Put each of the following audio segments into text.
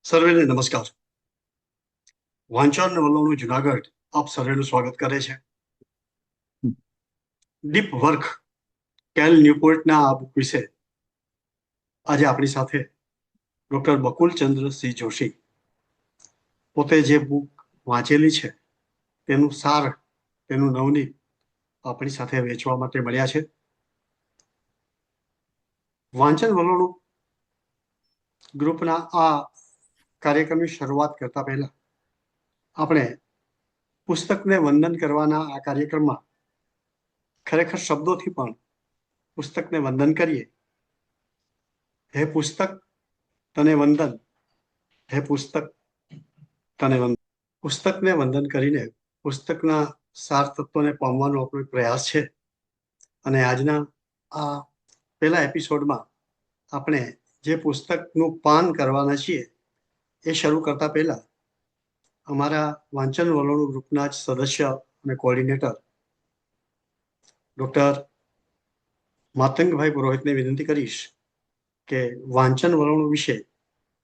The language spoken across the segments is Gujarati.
સર્વેને નમસ્કાર. વાંચન વલોણું જુનાગઢ આપ સર્વેનું સ્વાગત કરે છે. ડીપ વર્ક કેલ ન્યુપોર્ટના આ બુક વિશે આજે આપણી સાથે ડોક્ટર બકુલચંદ્રસિંહ જોશી પોતે જે બુક વાંચેલી છે તેનું સાર, તેનું નવનીત આપણી સાથે વેચવા માટે મળ્યા છે. વાંચન વલોણું ગ્રુપના આ કાર્યક્રમની શરૂઆત કરતા પહેલા આપણે પુસ્તકને વંદન કરવાના આ કાર્યક્રમમાં ખરેખર શબ્દોથી પણ પુસ્તકને વંદન કરીએ. હે પુસ્તક તને વંદન, હે પુસ્તક તને વંદન. પુસ્તકને વંદન કરીને પુસ્તકના સાર તત્વને પામવાનો આપણો પ્રયાસ છે. અને આજના આ પહેલા એપિસોડમાં આપણે જે પુસ્તકનું પાન કરવાના છીએ એ શરૂ કરતા પહેલા અમારા વાંચન વલોણું ગ્રુપના જ સદસ્ય અને કોઓર્ડિનેટર ડોક્ટર માતંગભાઈ પુરોહિતને વિનંતી કરીશ કે વાંચન વલણ વિશે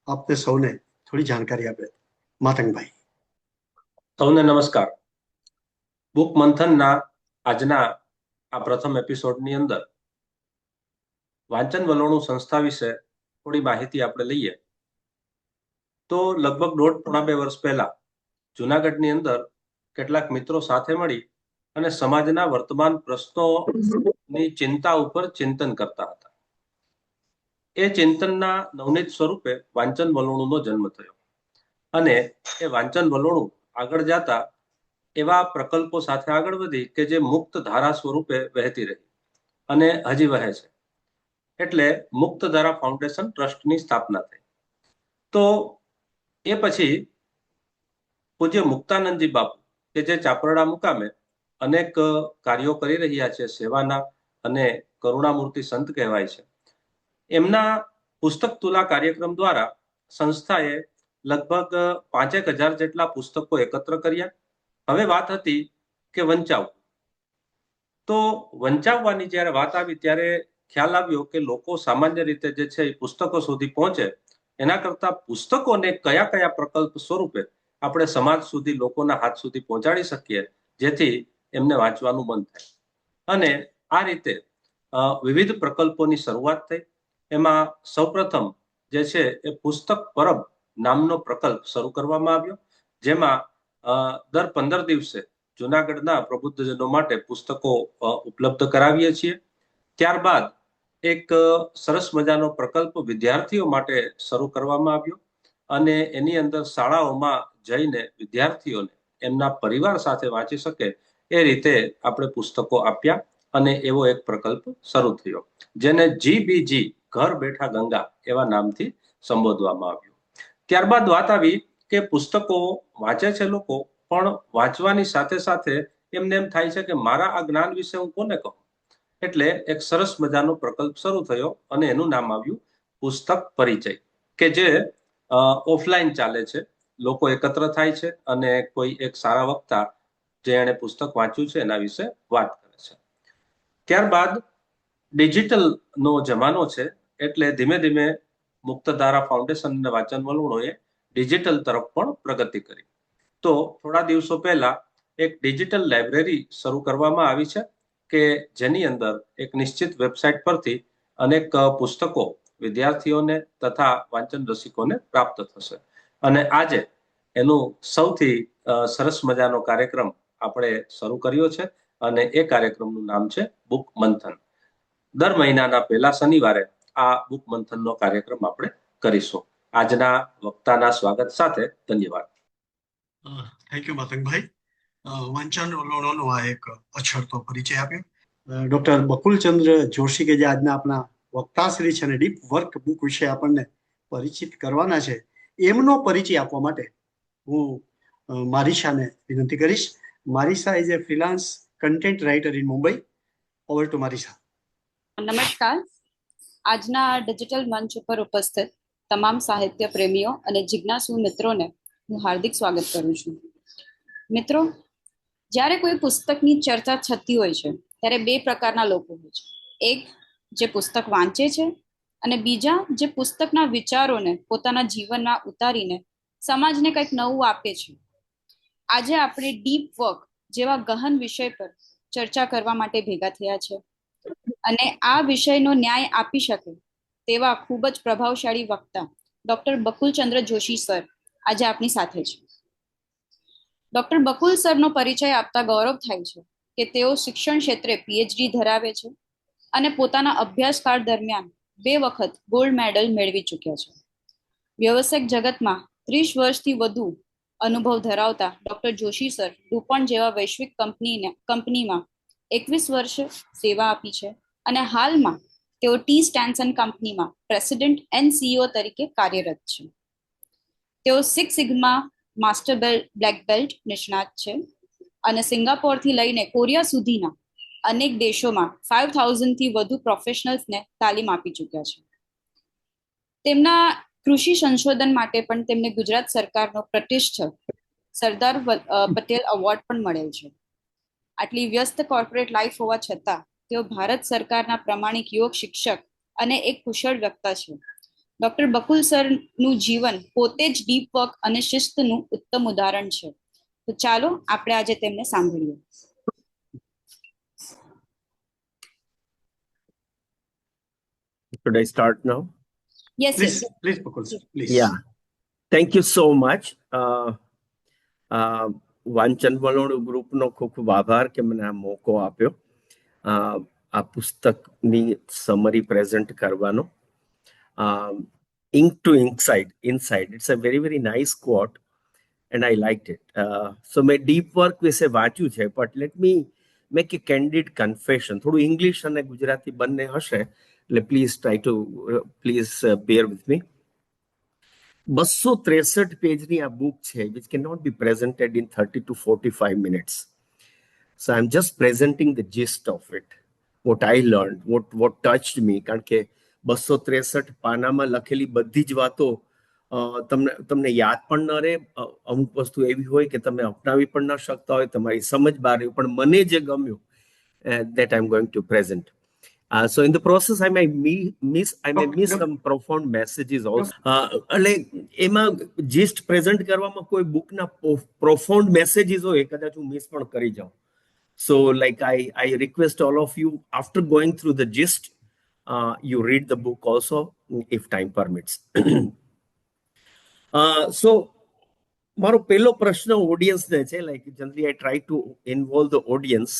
આપને સૌને થોડી જાણકારી આપે. માતંગભાઈ. સૌને નમસ્કાર. બુક મંથનના આજના આ પ્રથમ એપિસોડની અંદર વાંચન વલોણું સંસ્થા વિશે થોડી માહિતી આપણે લઈએ તો લગભગ 1.5-2 વર્ષ પહેલા જુનાગઢની અંદર કેટલાક મિત્રો સાથે મળી અને સમાજના વર્તમાન પ્રશ્નોની ચિંતા ઉપર ચિંતન કરતા હતા. એ ચિંતનના નવનીત સ્વરૂપે વાંચન વલોણુંનો જન્મ થયો અને એ વાંચન વલોણું આગળ જતા એવા પ્રકલ્પો સાથે આગળ વધી કે જે મુક્ત ધારા સ્વરૂપે વહેતી રહી અને હજી વહે છે. એટલે મુક્ત ધારા ફાઉન્ડેશન ટ્રસ્ટની સ્થાપના થઈ. તો એ પછી પૂજ્ય મુક્તાનંદજી બાપુ કે જે ચાપરડા મુકામે અનેક કાર્યો કરી રહ્યા છે સેવાના અને કરુણામૂર્તિ સંત કહેવાય છે, એમના પુસ્તક તુલા કાર્યક્રમ દ્વારા સંસ્થાએ લગભગ 5,000 જેટલા પુસ્તકો એકત્ર કર્યા. હવે વાત હતી કે વંચાવવું. તો વંચાવવાની જ્યારે વાત આવી ત્યારે ખ્યાલ આવ્યો કે લોકો સામાન્ય રીતે જે છે એ પુસ્તકો સુધી પહોંચે એના કરતા પુસ્તકોને કયા કયા પ્રકલ્પ સ્વરૂપે આપણે સમાજ સુધી, લોકોના હાથ સુધી પહોંચાડી શકીએ જેથી એમને વાંચવાનું મન થાય. અને આ રીતે વિવિધ પ્રકલ્પોની શરૂઆત થઈ. એમાં સૌપ્રથમ જે છે એ પુસ્તક પરબ નામનો પ્રકલ્પ શરૂ કરવામાં આવ્યો, જેમાં દર 15 દિવસે જુનાગઢના પ્રબુદ્ધજનો માટે પુસ્તકો ઉપલબ્ધ કરાવીએ છીએ. ત્યારબાદ એક સરસ મજાનો પ્રકલ્પ વિદ્યાર્થીઓ માટે શરૂ કરવામાં આવ્યો અને એની અંદર શાળાઓમાં જઈને વિદ્યાર્થીઓને એમના પરિવાર સાથે વાંચી શકે એ રીતે આપણે પુસ્તકો આપ્યા અને એવો એક પ્રકલ્પ શરૂ થયો જેને GBG ઘર બેઠા ગંગા એવા નામથી સંબોધવામાં આવ્યું. ત્યારબાદ વાત આવી કે પુસ્તકો વાંચે છે લોકો, પણ વાંચવાની સાથે સાથે એમને એમ થાય છે કે મારા આ જ્ઞાન વિશે હું કોને કહું. એટલે એક સરસ મજાનો પ્રકલ્પ શરૂ થયો અને એનું નામ આવ્યું પુસ્તક પરિચય, કે જે ઓફલાઈન ચાલે છે. લોકો એકત્ર થાય છે અને કોઈ એક સારા વક્તા જે એણે પુસ્તક વાંચ્યું છે એના વિશે વાત કરે છે. ત્યારબાદ ડિજિટલ નો જમાનો છે એટલે ધીમે ધીમે મુક્તધારા ફાઉન્ડેશન અને વાંચન વલોણોએ ડિજિટલ તરફ પણ પ્રગતિ કરી. તો થોડા દિવસો પહેલા એક ડિજિટલ લાઇબ્રેરી શરૂ કરવામાં આવી છે કે જેની અંદર એક નિશ્ચિત વેબસાઇટ પરથી અનેક પુસ્તકો વિદ્યાર્થીઓને તથા વાંચન રસિકોને પ્રાપ્ત થશે. અને આજે એનું સૌથી સરસ મજાનો કાર્યક્રમ આપણે શરૂ કર્યો છે અને એ કાર્યક્રમનું નામ છે બુક મંથન. દર મહિનાના પહેલા શનિવારે આ બુક મંથનનો કાર્યક્રમ આપણે કરીશું. આજના વક્તાના સ્વાગત સાથે ધન્યવાદ. થેન્ક યુ માતંગભાઈ. વાંચન વલોણોનો આ એક અછડતો પરિચય આપ્યો. ડોક્ટર બકુલચંદ્ર જોશી કે જે આજના આપણા વક્તાશ્રી છે અને ડીપ વર્ક બુક વિશે આપણને પરિચિત કરવાના છે, એમનો પરિચય આપવા માટે હું મારીશાને વિનંતી કરીશ. Marisha is a freelance content writer in Mumbai. Over to Marisha. નમસ્કાર. આજના ડિજિટલ મંચ ઉપર ઉપસ્થિત તમામ સાહિત્ય પ્રેમીઓ અને જિજ્ઞાસુ મિત્રોને હું હાર્દિક સ્વાગત કરું છું. મિત્રો, જ્યારે કોઈ પુસ્તકની ચર્ચા થતી હોય છે ત્યારે બે પ્રકારના લોકો હોય છે. એક જે પુસ્તક વાંચે છે અને બીજા જે પુસ્તકના વિચારોને પોતાના જીવનમાં ઉતારીને સમાજને કંઈક નવું આપે છે. આજે આપણે ડીપ વર્ક જેવા ગહન વિષય પર ચર્ચા કરવા માટે ભેગા થયા છે અને આ વિષયનો ન્યાય આપી શકે તેવા ખૂબ જ પ્રભાવશાળી વક્તા ડોક્ટર બકુલચંદ્ર જોશી સર આજે આપણી સાથે છે. ડોક્ટર બકુલ સરનો પરિચય આપતા ગૌરવ થાય છે કે તેઓ શિક્ષણ ક્ષેત્રે પીએચડી ધરાવે છે અને પોતાના અભ્યાસકાળ દરમિયાન 2 વખત ગોલ્ડ મેડલ મેળવી ચૂક્યા છે. વ્યવસાયિક જગતમાં 30 વર્ષથી વધુ અનુભવ ધરાવતા ડોક્ટર જોશી સર ડુપોન્ટ જેવા વૈશ્વિક કંપનીમાં 21 વર્ષ સેવા આપી છે અને હાલમાં તેઓ ટી સ્ટેન્સન કંપનીમાં પ્રેસિડેન્ટ એન્ડ સીઈઓ તરીકે કાર્યરત છે. તેઓ 6 સિગ્મા માસ્ટર બ્લેક બેલ્ટ નિષ્ણાત છે અને સિંગાપોરથી લઈને કોરિયા સુધીના અનેક દેશોમાં 5000 થી વધુ પ્રોફેશનલ્સને તાલીમ આપી ચૂક્યા છે. તેમના કૃષિ સંશોધન માટે પણ તેમને ગુજરાત સરકારનો પ્રતિષ્ઠિત સરદાર પટેલ એવોર્ડ પણ મળેલ છે. આટલી વ્યસ્ત કોર્પોરેટ લાઈફ હોવા છતાં તેઓ ભારત સરકારના પ્રમાણિક યોગ શિક્ષક અને એક કુશળ વક્તા છે. ડોક્ટર બકુલ સરનું જીવન પોતે જ ડીપ વર્ક અને શિસ્તનું ઉત્તમ ઉદાહરણ છે. તો ચાલો આપણે આજે તેમને સાંભળીએ. Should I start now? Yes, Please, yes. please, Bakul sir, please. Yeah. Thank you so much. વાંચન વલોણું ગ્રુપનો ખૂબ ખૂબ આભાર કે મને આ મોકો આપ્યો આ પુસ્તકની સમરી પ્રેઝન્ટ કરવાનો. Ink to inside. It's a very, very nice quote and I liked it. So મેં deep work વિશે વાંચ્યું છે, but let me make a candid confession. થોડું ઇંગ્લિશ અને ગુજરાતી બંને હશે, એટલે please bear with me. 263 પેજની આ બુક છે, which cannot be presented in 30 to 45 minutes. So I'm just presenting the gist of it, what I learned, what touched me. કારણ કે 263 પાનામાં લખેલી બધી જ વાતો તમને યાદ પણ ન રહે. અમુક વસ્તુ એવી હોય કે તમે અપનાવી પણ ન શકતા હોય, તમારી સમજ બહાર હોય. પણ મને જે ગમ્યું that I'm going to present. So in the process, I may miss some profound messages also. એટલે એમાં gist present કરવામાં કોઈ bookના profound messages હોય, કદાચ હું miss પણ કરી જાઉં. So like I request all of you, after going through the gist, you read the book also if time permits. So મારો પહેલો પ્રશ્ન ઓડિયન્સને છે, like generally I try to involve the audience.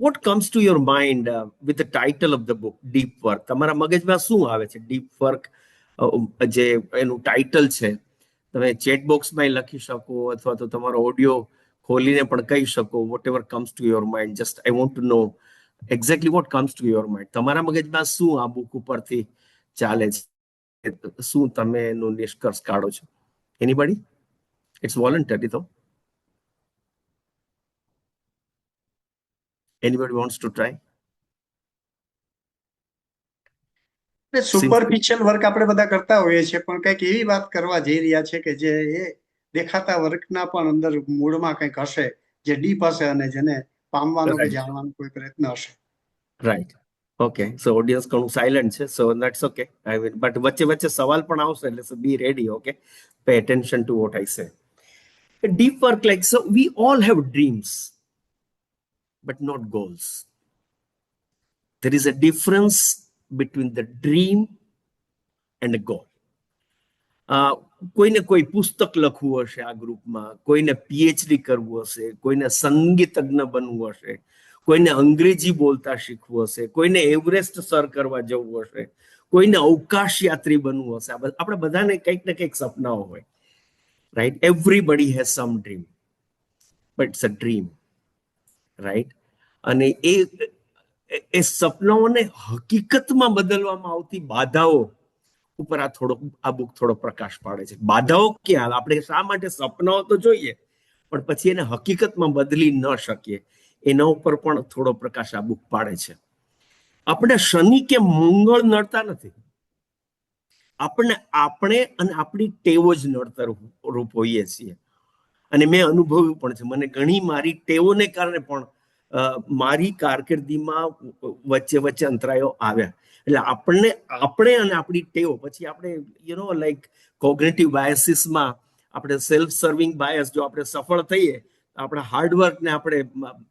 What comes to your mind with the title of the book, Deep Work? તમારા મગજમાં શું આવે છે? Deep Work જે એનું ટાઇટલ છે, તમે ચેટ બોક્સમાં લખી શકો અથવા તો તમારો ઓડિયો ખોલીને પણ કહી શકો. whatever comes to your mind, just I want to know exactly what comes to your mind. તમારા મગજમાં શું આ બુક ઉપરથી ચાલે છે? શું તમે એનો નિષ્કર્ષ કાઢો છો? Anybody? It's voluntary though. Anybody wants to try? Superficial work આપણે બધા કરતા હોઈએ છીએ, પણ કંઈક એવી વાત કરવા જઈ રહ્યા છે કે જે એ દેખાતા વર્કના પણ અંદર મૂળમાં કંઈક હશે, જે ડીપ હશે અને જેને પામવાનો કે જાણવાનો કોઈ પ્રયત્ન હશે. Right. Okay. So audience ઘણું silent છે, so that's okay. I mean, but વચ્ચે સવાલ પણ આવશે, એટલે so be ready. Okay. Pay attention to what I say. A deep work, like, so we all have dreams, but not goals. There is a difference between the dream and a goal. કોઈને કોઈ પુસ્તક લખવું હશે આ ગ્રુપમાં, કોઈને પીએચડી કરવું હશે, કોઈને સંગીતજ્ઞ બનવું હશે, કોઈને અંગ્રેજી બોલતા શીખવું હશે, કોઈને એવરેસ્ટ સર કરવા જવું હશે, કોઈને અવકાશ યાત્રી બનવું હશે. આપણે બધાને કંઈક ને કંઈક સપનાઓ હોય, right? Everybody has some dream, but it's a dream, right? અને એ સપનાઓને હકીકતમાં બદલવામાં આવતી બાધાઓ ઉપર આ બુક થોડો પ્રકાશ પાડે છે. બાધાઓ ક્યાં? આપણે શા માટે સપનાઓ તો જોઈએ, પણ પછી એને હકીકતમાં બદલી ન શકીએ, એના ઉપર પણ થોડો પ્રકાશ આ બુક પાડે છે. આપણે શનિ કે મંગળ નડતા નથી, આપણે અને આપણી ટેવો જ નડતર રૂપ હોઈએ છીએ. અને મેં અનુભવ્યું પણ છે. મને ઘણી મારી ટેવોને કારણે પણ મારી કારકિર્દીમાં વચ્ચે અંતરાયો આવ્યા. એટલે આપણે અને આપણી ટેવ, પછી આપણે લાઈક કોગ્નિટિવ બાયસીસમાં આપણે સેલ્ફ સર્વિંગ બાયસ, જો આપણે સફળ થઈએ આપણા હાર્ડવર્કને આપણે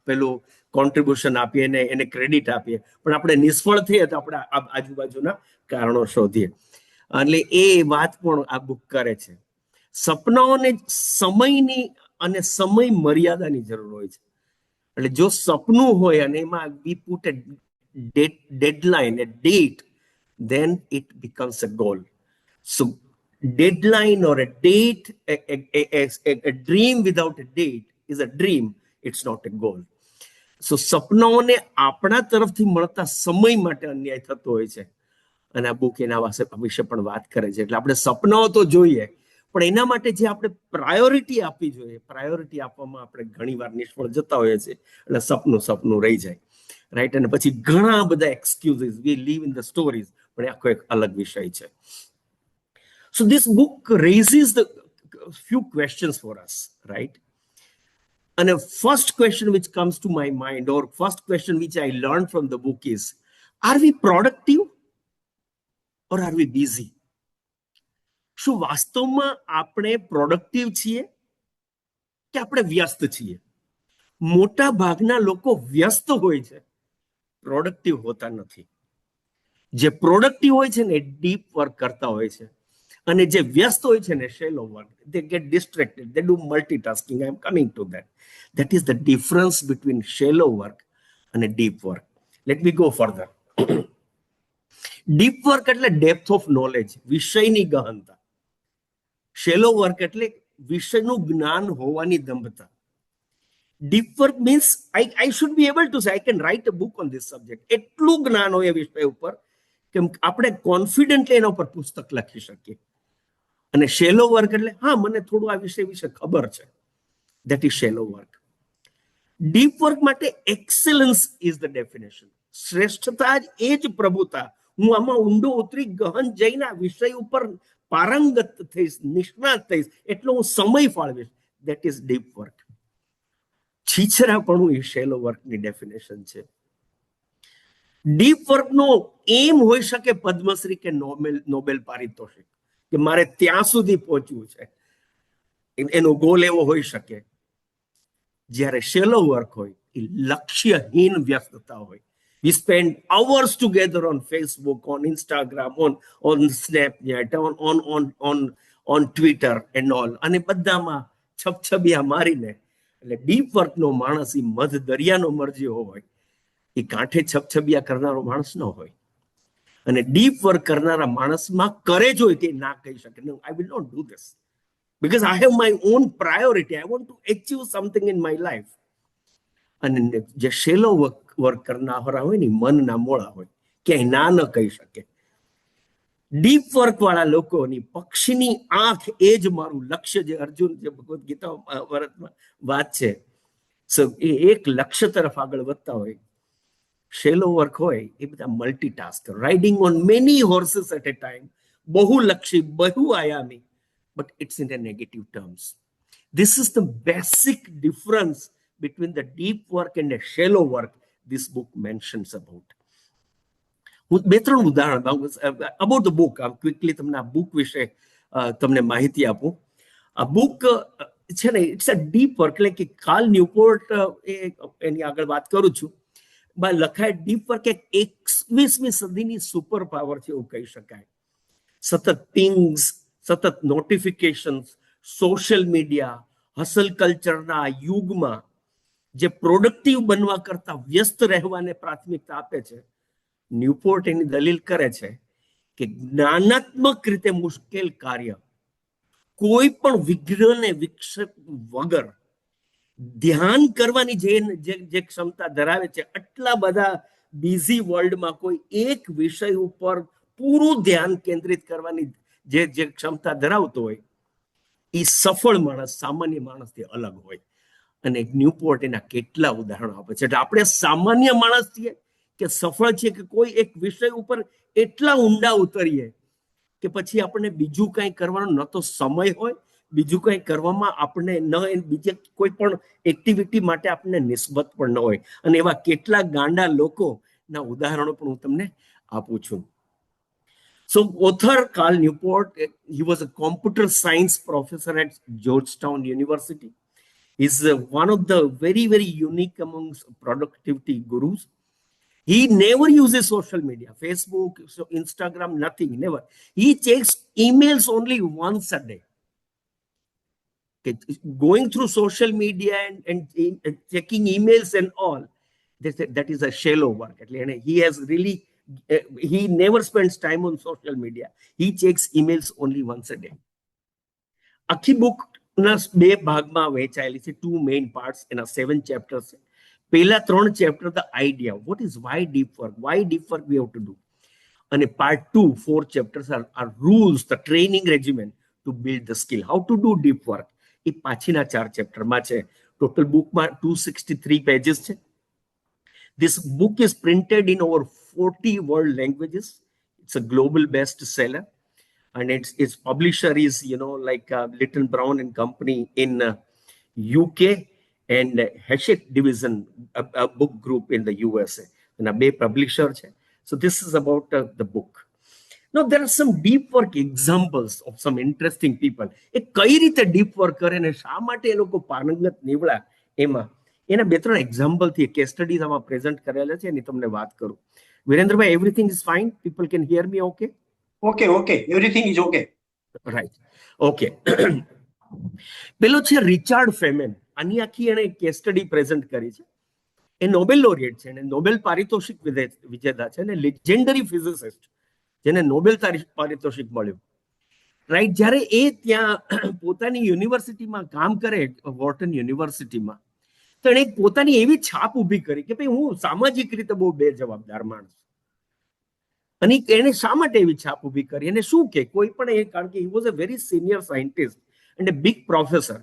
પેલું કોન્ટ્રીબ્યુશન આપીએ ને એને ક્રેડિટ આપીએ, પણ આપણે નિષ્ફળ થઈએ તો આપણે આજુબાજુના કારણો શોધીએ. એટલે એ વાત પણ આ બુક કરે છે. સપનાઓને સમયની અને સમય મર્યાદાની જરૂર હોય છે. એટલે જો સપનું હોય અને એમાં we put a deadline, a date, then it becomes a goal. So deadline or a date, a dream without a date is a dream, it's not a goal. So સપનાઓને આપણા તરફથી મળતા સમય માટે અન્યાય થતો હોય છે, અને આ બુક એના વિશે પણ વાત કરે છે. એટલે આપણે સપનાઓ તો જોઈએ, પણ એના માટે જે આપણે પ્રાયોરિટી આપવી જોઈએ, પ્રાયોરિટી આપવામાં આપણે ઘણીવાર નિષ્ફળ જતા હોઈએ છીએ, એટલે સપનું રહી જાય, રાઈટ. અને પછી ઘણા બધા એક્સક્યુઝીસ, વી લીવ ઇન ધ સ્ટોરીઝ, પણ આખો એક અલગ વિષય છે. So this book raises the few questions for us, right? And a first question which comes to my mind, or first question which I learned from the book is, are we productive or are we busy? શું વાસ્તવમાં આપણે પ્રોડક્ટિવ છીએ કે આપણે વ્યસ્ત છીએ? મોટા ભાગના લોકો વ્યસ્ત હોય છે, પ્રોડક્ટિવ હોતા નથી. જે પ્રોડક્ટિવ હોય છે ને ડીપ વર્ક કરતા હોય છે, અને જે વ્યસ્ત હોય છે ને શેલો work, they get distracted, they do multitasking. I am coming to that. That is the difference between shallow work and a deep work. Let me go further. Deep work એટલે ડેપ્થ ઓફ નોલેજ, વિષયની ગહનતા. શેલો વર્ક એટલે વિષયનું જ્ઞાન હોવાની દંભતા. Deep work means I should be able to say I can write a book on this subject. એટલું જ્ઞાન હોય એ વિષય ઉપર કે આપણે કોન્ફિડન્ટલી એના ઉપર પુસ્તક લખી શકીએ. અને શેલો વર્ક એટલે હા, મને થોડું આ વિષય વિશે ખબર છે, that is shallow work. Deep work માટે એક્સેલન્સ ઇઝ ધ ડેફિનેશન. શ્રેષ્ઠતા જ એ જ પ્રભુતા. હું આમાં ઊંડો ઉતરી ગહન જઈને આ વિષય ઉપર પારંગત થઈશ, નિષ્ણાત થઈશ, એટલો હું સમય ફાળવીશ, that is deep work. છીછરાપણું એ શેલો વર્કની ડેફિનેશન છે. ડીપ વર્કનો એમ હોઈ શકે પદ્મશ્રી કે નોબેલ પારિતોષિક, કે મારે ત્યાં સુધી પહોંચવું છે, એનો ગોલ એવો હોઈ શકે. જ્યારે શેલો વર્ક હોય એ લક્ષ્યહીન વ્યસ્તતા હોય. We spend hours together on Facebook, on Instagram, on Snapchat, on Twitter and all. અને બધામાં છબછબિયા મારીને. એટલે ડીપ વર્કનો માણસ એ મધ દરિયાનો મરજીઓ હોય, એ કાંઠે છબછબિયા કરનારો માણસ ન હોય. અને ડીપ વર્ક કરનારા માણસમાં કરે જ હોય કે ના કહી શકે, no, I will not do this because I have my own priority. I want to achieve something in my life. અને જે શેલો વર્ક કરનારા હોય ને મનના મોળા હોય, ક્યાંય ના ન કહી શકે. ડીપ વર્ક વાળા લોકોની પક્ષીની આંખ એ જ મારું લક્ષ્ય, જે અર્જુન જે ભગવદ્ ગીતા મહાભારતમાં વાત છે, એ એક લક્ષ્ય તરફ આગળ વધતા હોય. શેલો વર્ક હોય એ બધા multitasker, riding on many horses at a time, બહુલક્ષી, બહુઆયામી, but it's in the negative terms. This is the basic difference between the deep work and a shallow work this book mentions about. હું બે ત્રણ ઉદાહરણ about the book, ક્વિકલી તમને આ બુક વિશે તમને માહિતી આપું. આ બુક છે ને, ઇટ્સ અ ડીપ વર્ક. એટલે કે કાર્લ ન્યુપોર્ટ એની આગળ વાત કરું છું, લખાય ડીપ વર્ક એક 21મી સદીની સુપર પાવર છે એવું કહી શકાય. સતત પિંગ્સ, સતત નોટિફિકેશન્સ, સોશિયલ મીડિયા, હસલ કલ્ચરના યુગમાં જે પ્રોડક્ટિવ બનવા કરતા વ્યસ્ત રહેવાને પ્રાથમિકતા આપે છે, ન્યુપોર્ટ એની દલીલ કરે છે કે જ્ઞાનાત્મક રીતે મુશ્કેલ કાર્ય કોઈ પણ વિઘ્નને વિક્ષેપ વગર ધ્યાન કરવાની જે ક્ષમતા ધરાવે છે, આટલા બધા બિઝી વર્લ્ડમાં કોઈ એક વિષય ઉપર પૂરું ધ્યાન કેન્દ્રિત કરવાની જે ક્ષમતા ધરાવતો હોય, એ સફળ માણસ સામાન્ય માણસથી અલગ હોય. અને ન્યુપોર્ટ એના કેટલા ઉદાહરણો આપે છે. એટલે આપણે સામાન્ય માણસ છીએ કે સફળ છીએ કે કોઈ એક વિષય ઉપર એટલા ઊંડા ઉતરીએ કે પછી આપણને બીજું કંઈ કરવાનો ન તો સમય હોય, બીજું કંઈ કરવામાં આપણે ન, બીજે કોઈ પણ એક્ટિવિટી માટે આપણને નિસ્બત પણ ન હોય. અને એવા કેટલા ગાંડા લોકોના ઉદાહરણો પણ હું તમને આપું છું. So author Carl Newport, he was a computer science professor at Georgetown University. He's one of the very, very unique amongst productivity gurus. He never uses social media, Facebook, so Instagram, nothing, never. He checks emails only once a day. Okay. Going through social media and checking emails and all, that is a shallow work. He has really, he never spends time on social media. He checks emails only once a day. આખી બુક ના બે ભાગમાં વહેંચાયેલી છે, 2 main parts એના 7 chapters છે. પહેલા 3 chapter the idea, what is why deep work we have to do, અને part 2 4 chapters are rules, the training regimen to build the skill, how to do deep work. A પાછીના 4 chapter માં છે. ટોટલ બુકમાં 263 pages છે. This book is printed in over 40 world languages. It's a global bestseller. And its publisher is, like Little Brown and Company in UK and Hachette Division, a book group in the USA. And a big publisher. So this is about the book. Now, there are some deep work examples of some interesting people. એ કઈ રીતે deep work કરે ને શા માટે એ લોકો પારંગત નીવડા એમાં એના 2-3 એક્ઝામ્પલથી કેસ સ્ટડીઝ આમાં પ્રેઝન્ટ કરેલા છે એની તમને વાત કરું. Virendrabhai, everything is fine? People can hear me okay? Okay. Everything is okay. Right. Okay. પેલો છે રિચાર્ડ ફેમેન. આની આખી એણે કેસ સ્ટડી પ્રેઝન્ટ કરી છે. એ નોબેલ લોરિએટ છે અને નોબેલ પારિતોષિક વિજેતા છે અને લેજેન્ડરી ફિઝિસિસ્ટ જેને નોબેલ પારિતોષિક મળ્યું. રાઈટ. જ્યારે એ ત્યાં પોતાની યુનિવર્સિટીમાં કામ કરે, વોર્ટન યુનિવર્સિટીમાં, તો એણે પોતાની એવી છાપ ઊભી કરી કે ભાઈ હું સામાજિક રીતે બહુ બેજવાબદાર માણસ. અને એને શા માટે એવી છાપ ઊભી કરી અને શું કે કોઈ પણ એ, કારણ કે he was a very senior scientist and A big professor,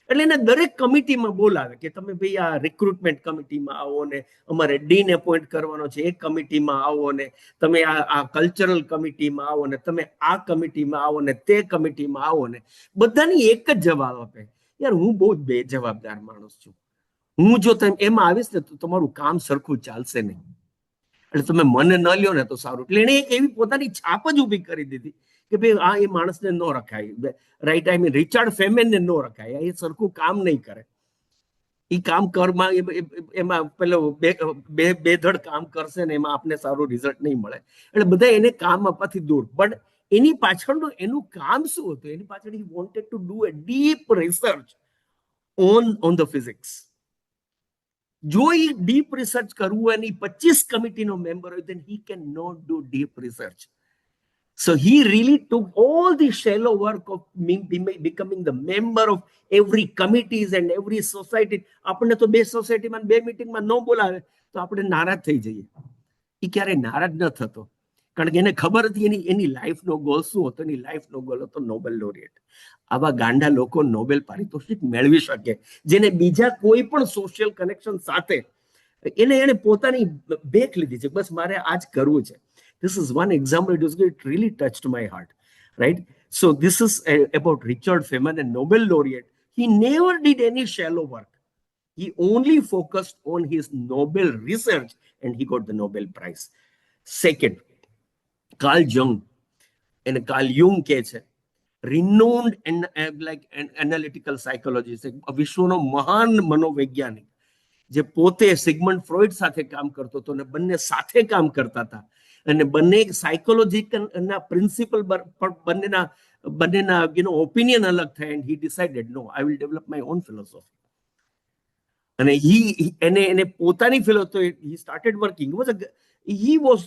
એટલે એને દરેક કમિટીમાં બોલાવે કે તમે ભાઈ આ રિક્રુટમેન્ટ કમિટીમાં આવો ને અમારે ડીન એપોઇન્ટ કરવાનો છે એ કમિટીમાં આવો ને તમે આ કલ્ચરલ કમિટીમાં આવો ને તમે આ કમિટીમાં આવો ને તે કમિટીમાં આવો ને બધાની એક જ જવાબ આપે, યાર હું બહુ જ બેજવાબદાર માણસ છું, હું જો તમે એમાં આવીશ ને તો તમારું કામ સરખું ચાલશે નહીં, એટલે તમે મને ન લ્યો ને તો સારું. એટલે એને એક એવી પોતાની છાપ જ ઊભી કરી દીધી કે ભાઈ આ એ માણસને ન રખાય. રાઈટ. આઈ મીન રિચાર્ડ ફેમેનને ન રખાય, એ સરખું કામ નહીં કરે. એ કામ કરમાં એમાં પેલો બેધડ કામ કરશે ને એમાં આપને સારું રિઝલ્ટ નહીં મળે, એટલે બધા એને કામ આપવાથી દૂર. પણ એની પાછળનું એનું કામ શું હતું? એની પાછળ he wanted to do a deep research on the physics. જો એ ડીપ રિસર્ચ કરવું એની 25 કમિટીનો મેમ્બર હોય, then he cannot do deep research. So he really took all the shallow work of becoming the member of every committees and every society. આપણે તો 2 સોસાયટીમાં 2 મીટિંગમાં ન બોલાવે તો આપણે નારાજ થઈ જઈએ. એ ક્યારેય નારાજ ન થતો, કારણ કે એને ખબર હતી એની લાઈફનો ગોલ શું હતો. એની લાઈફનો ગોલ હતો નોબેલ લોરિએટ. આવા ગાંડા લોકો નોબેલ પારિતોષિક મેળવી શકે જેને બીજા કોઈ પણ સોશિયલ કનેક્શન સાથે એને પોતાની બેક લીધી છે, બસ મારે આ જ કરવું છે. This is one example. It really touched my heart, right? So this is about Richard Feynman, a Nobel laureate. He never did any shallow work. He only focused on his Nobel research and he got the Nobel Prize. Second, Carl Jung and Carl Jung કે છે renowned and like an analytical psychologist, વિશ્વનો મહાન મનોવૈજ્ઞાનિક જે પોતે સિગમન્ડ ફ્રોઈડ સાથે કામ કરતો હતો અને બંને સાથે કામ કરતા હતા અને બંને સાયકોલોજીના પ્રિન્સિપલ બંનેના ઓપિનિયન અલગ થાય and he decided no I will develop my own philosophy. અને એને પોતાની philosophy he started working. he was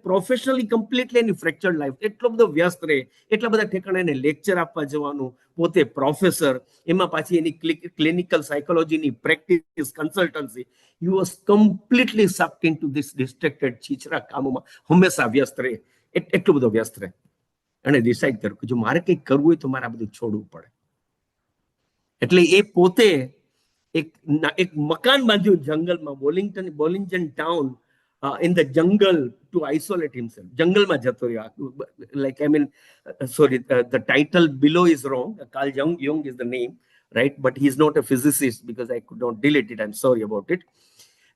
professionally completely in fractured life. એટલો બધો વ્યસ્ત રહે, એટલા બધા ઠેકાણે એને લેક્ચર આપવા જવાનું, પોતે પ્રોફેસર, એમાં પાછી એની ક્લિનિકલ સાયકોલોજીની practice, consultancy. he was completely sucked into this distracted છીછરા કામોમાં હંમેશા વ્યસ્ત રહે, એટલું બધો વ્યસ્ત રહે. અને ડિસાઇડ કર્યું કે જો મારે કંઈક કરવું હોય તો મારે આ બધું છોડવું પડે. એટલે એ પોતે એક મકાન બાંધ્યું જંગલમાં, બોલિંગ્ટન town, in the jungle to isolate himself. Jungle ma jato રહ્યો. Like I mean, sorry, the title below is wrong. Carl Jung is the name, right? But he's not a physicist because I could not delete it. I'm sorry about it.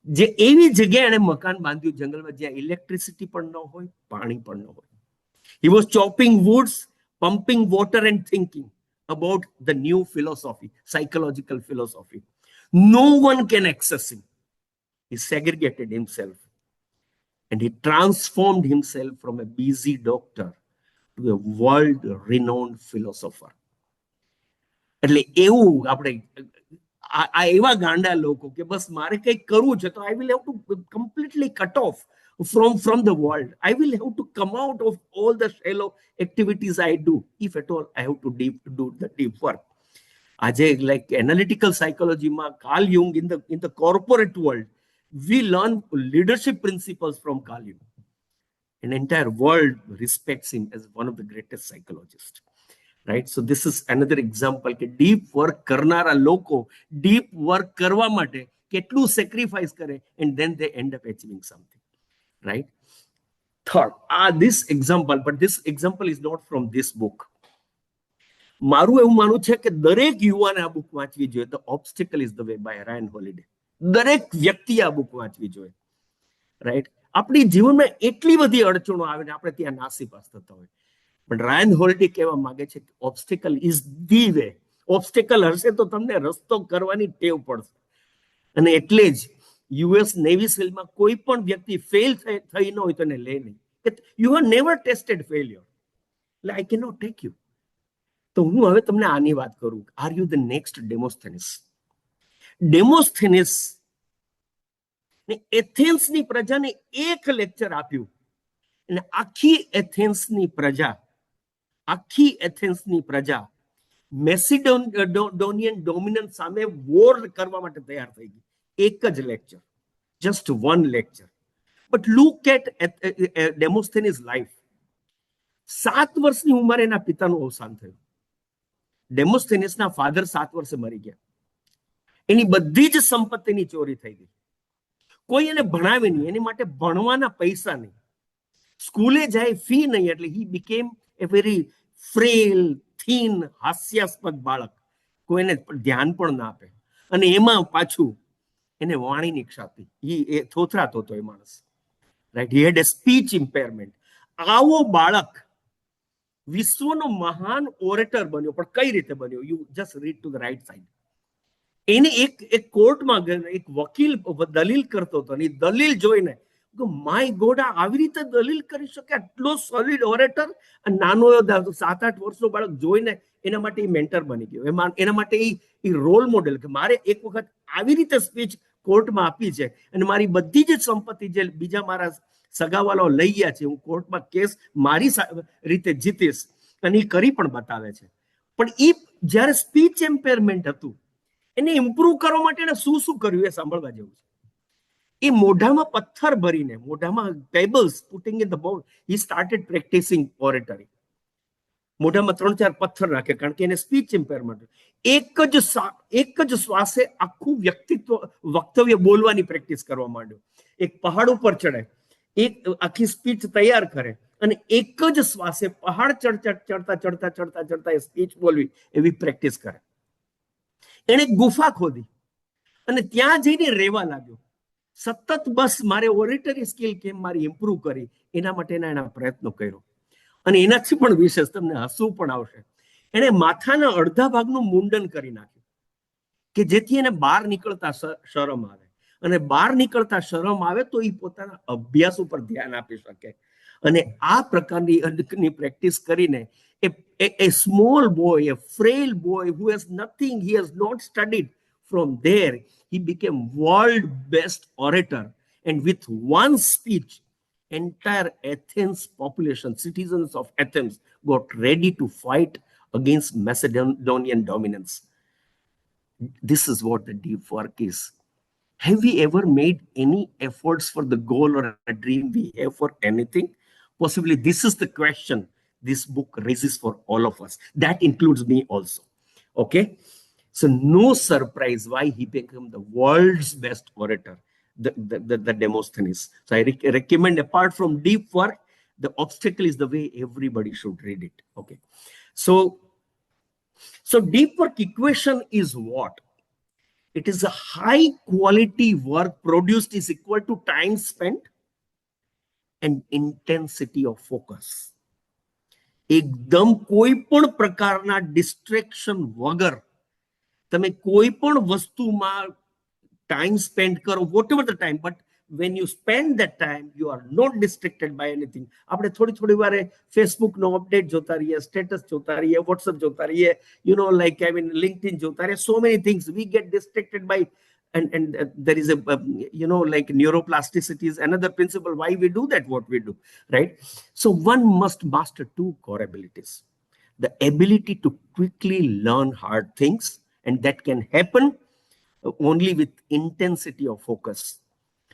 જે એવી જગ્યાએ એણે મકાન બાંધ્યું જંગલમાં જ્યાં ઇલેક્ટ્રિસિટી પણ ન હોય, પાણી પણ ન હોય. He was chopping woods, pumping water and thinking about the new philosophy, psychological philosophy. No one can access him. He segregated himself and he transformed himself from a busy doctor to a world-renowned philosopher. એટલે એવું આપણે આ એવા ગાંડા લોકો કે બસ મારે કંઈક કરવું છે તો I will have to completely cut off from the world. I will have to come out of all the shallow activities I do, if at all I have to do the deep work. આજે like analytical psychology માં Carl Jung, in the corporate world, we learn leadership principles from Carl Jung. An entire world respects him as one of the greatest psychologists. Right? So this is another example કે deep work કરનારા લોકો deep work કરવા માટે કેટલું sacrifice કરે and then they end up achieving something. Right? Third, this example, but this example is not from this book. મારું એવું માનવું છે કે દરેક યુવાને આ બુક વાંચવી જોઈએ. The Obstacle is the Way by Ryan Holiday. દરેક વ્યક્તિએ આ બુક વાંચવી જોઈએ. રાઈટ? આપણી જીવનમાં એટલી બધી અડચણો આવે ને આપણે ત્યાં નાસીપાસ થતા હોય. પણ રાયન હોલિડે કહેવા માંગે છે કે obstacle is the way. Obstacle હશે તો તમને રસ્તો કરવાની ટેવ પડશે. અને એટલે જ યુએસ નેવી સીલમાં કોઈ પણ વ્યક્તિ ફેલ થઈ ન હોય તો એને લે નહીં. You are never tested failure, એટલે આઈ કેનોટ ટેક યુ. તો હું હવે તમને આની વાત કરું. Are you the next Demosthenes? Demosthenes એથેન્સની પ્રજાને એક લેક્ચર આપ્યું અને આખી એથેન્સની પ્રજા મેસિડોનિયન ડોમિનન્સ સામે વોર કરવા માટે તૈયાર થઈ ગઈ. એક જ lecture, just one lecture. But look at Demosthenes life. 7 વર્ષની ઉંમરે એના પિતાનું અવસાન થયું. ડેમોસ્થેનિસના ફાધર 7 વર્ષે મરી ગયા. એની બધી જ સંપત્તિની ચોરી થઈ ગઈ. કોઈ એને ભણાવે નહીં, એની માટે ભણવાના પૈસા નહીં, સ્કૂલે જાય ફી નહીં, એટલે he became a very frail, thin, હાસ્યાસ્પદ બાળક. કોઈને ધ્યાન પણ ના આપે. અને એમાં પાછું એને વાણીની ક્ષતિ, એ થોથરાતો હતો એ માણસ. રાઈટ? હી હેડ એ સ્પીચ ઇમ્પેરમેન્ટ. આવો બાળક વિશ્વનો મહાન ઓરેટર બન્યો. પણ કઈ રીતે બન્યો? You just read to the right side. એને એક કોર્ટમાં એક વકીલ દલીલ કરતો હતો અને દલીલ જોઈને માય ગોડ, આવી રીતે દલીલ કરી શકે આટલો સોલિડ ઓરેટર? નાનો 7-8 વર્ષનો બાળક જોઈને એના માટે એ મેન્ટર બની ગયો. એના માટે એ રોલ મોડેલ કે મારે એક વખત આવી રીતે સ્પીચ કોર્ટમાં આપી છે અને મારી બધી જ સંપત્તિ જે બીજા મારા સગાવાલાઓ લઈ ગયા છે, હું કોર્ટમાં કેસ મારી રીતે જીતીશ. અને એ કરી પણ બતાવે છે. પણ એ જ્યારે સ્પીચ એમ્પેરમેન્ટ હતું, એને ઇમ્પ્રુવ કરવા માટે એને શું કર્યું એ સાંભળવા જેવું છે. એ મોઢામાં પથ્થર ભરીને, મોઢામાં pebbles putting in the mouth, he started practising oratory. મોઢામાં 3-4 પથ્થર રાખે, કારણ કે એને સ્પીચ ઇમ્પેરમેન્ટ. એક જ શ્વાસે આખું વક્તવ્ય બોલવાની પ્રેક્ટિસ કરવા માંડ્યો. એક પહાડ ઉપર ચડે, એક આખી સ્પીચ તૈયાર કરે અને એક જ શ્વાસે પહાડ ચડતા એ સ્પીચ બોલવી, એવી પ્રેક્ટિસ કરે. એને ગુફા ખોદી અને ત્યાં જઈને રહેવા લાગ્યો. સતત બસ મારે ઓરેટરી સ્કિલ કેમ મારી ઇમ્પ્રુવ કરી, એના માટેના એના પ્રયત્નો કર્યો. અને એનાથી પણ વિશેષ, તમને હસવું પણ આવશે, એને માથાના અડધા ભાગનું મુંડન કરી નાખ્યું કે જેથી એને બહાર નીકળતા શરમ આવે. અને બહાર નીકળતા શરમ આવે તો એ પોતાના અભ્યાસ ઉપર ધ્યાન આપી શકે. અને આ પ્રકારની પ્રેક્ટિસ કરીને a small boy, a frail boy who has nothing, he has not studied, from there he became world best orator. And with one speech, entire Athens population, citizens of Athens, got ready to fight against Macedonian dominance. This is what the deep work is. Have we ever made any efforts for the goal or a dream we have for anything? Possibly this is the question this book raises for all of us. That includes me also. Okay? So no surprise why he became the world's best orator, the Demosthenes. So I recommend, apart from deep work, The Obstacle is the Way, everybody should read it. Okay? So deep work equation is what? It is a high quality work produced is equal to time spent and intensity of focus. એકદમ કોઈ પણ પ્રકારના ડિસ્ટ્રેક્શન વગર તમે કોઈ પણ વસ્તુમાં time spent karo, whatever the time, but when you spend that time, you are not distracted by anything. આપણે થોડી વારે ફેસબુક નો અપડેટ જોતા રહીએ, સ્ટેટસ જોતા રહીએ, વોટ્સએપ જોતા રહીએ, you know, like I mean LinkedIn જોતા રહીએ, so many things we get distracted by, and there is a you know, like neuroplasticity is another principle why we do that, what we do, right? So one must master two core abilities: the ability to quickly learn hard things, and that can happen only with intensity of focus.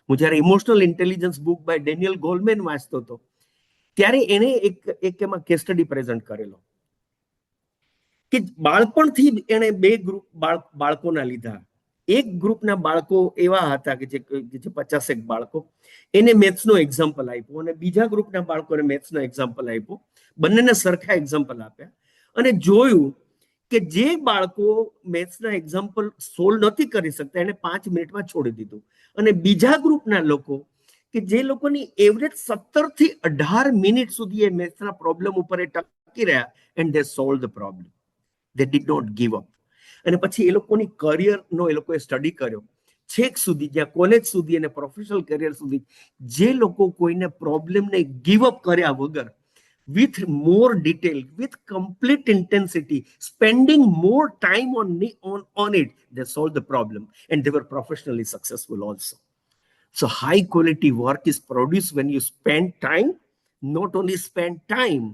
હું જ્યારે emotional intelligence book by Daniel Goleman વાંચતો હતો ત્યારે એને એક એમાં કેસ સ્ટડી પ્રેઝન્ટ કરેલો કે બાળપણથી એને બે ગ્રુપ બાળકોના લીધા. એક ગ્રુપના બાળકો એવા હતા કે જે 50 બાળકો, એને મેથ્સનો એક્ઝામ્પલ આપ્યો, અને બીજા ગ્રુપના બાળકોને મેથ્સનો એક્ઝામ્પલ આપ્યો. બંનેને સરખા એક્ઝામ્પલ આપ્યા અને જોયું કે જે બાળકો મેથ્સના એક્ઝામ્પલ સોલ્વ નથી કરી શકતા એને 5 મિનિટમાં છોડી દીધું, અને બીજા ગ્રુપના લોકો કે જે લોકોની એવરેજ 17 થી 18 મિનિટ સુધી એ મેથ્સના પ્રોબ્લેમ ઉપર ટકી રહ્યા, and they solve the problem. They did not give up. અને પછી એ લોકોની કરિયરનો એ લોકોએ સ્ટડી કર્યો છેક સુધી, જ્યાં કોલેજ સુધી અને પ્રોફેશનલ કરિયર સુધી, જે લોકો કોઈને પ્રોબ્લેમને ગીવ અપ કર્યા વગર, with more detail, with complete intensity, spending more time on it, they solved the problem, and they were professionally successful also. So high quality work is produced when you spend time, not only spend time,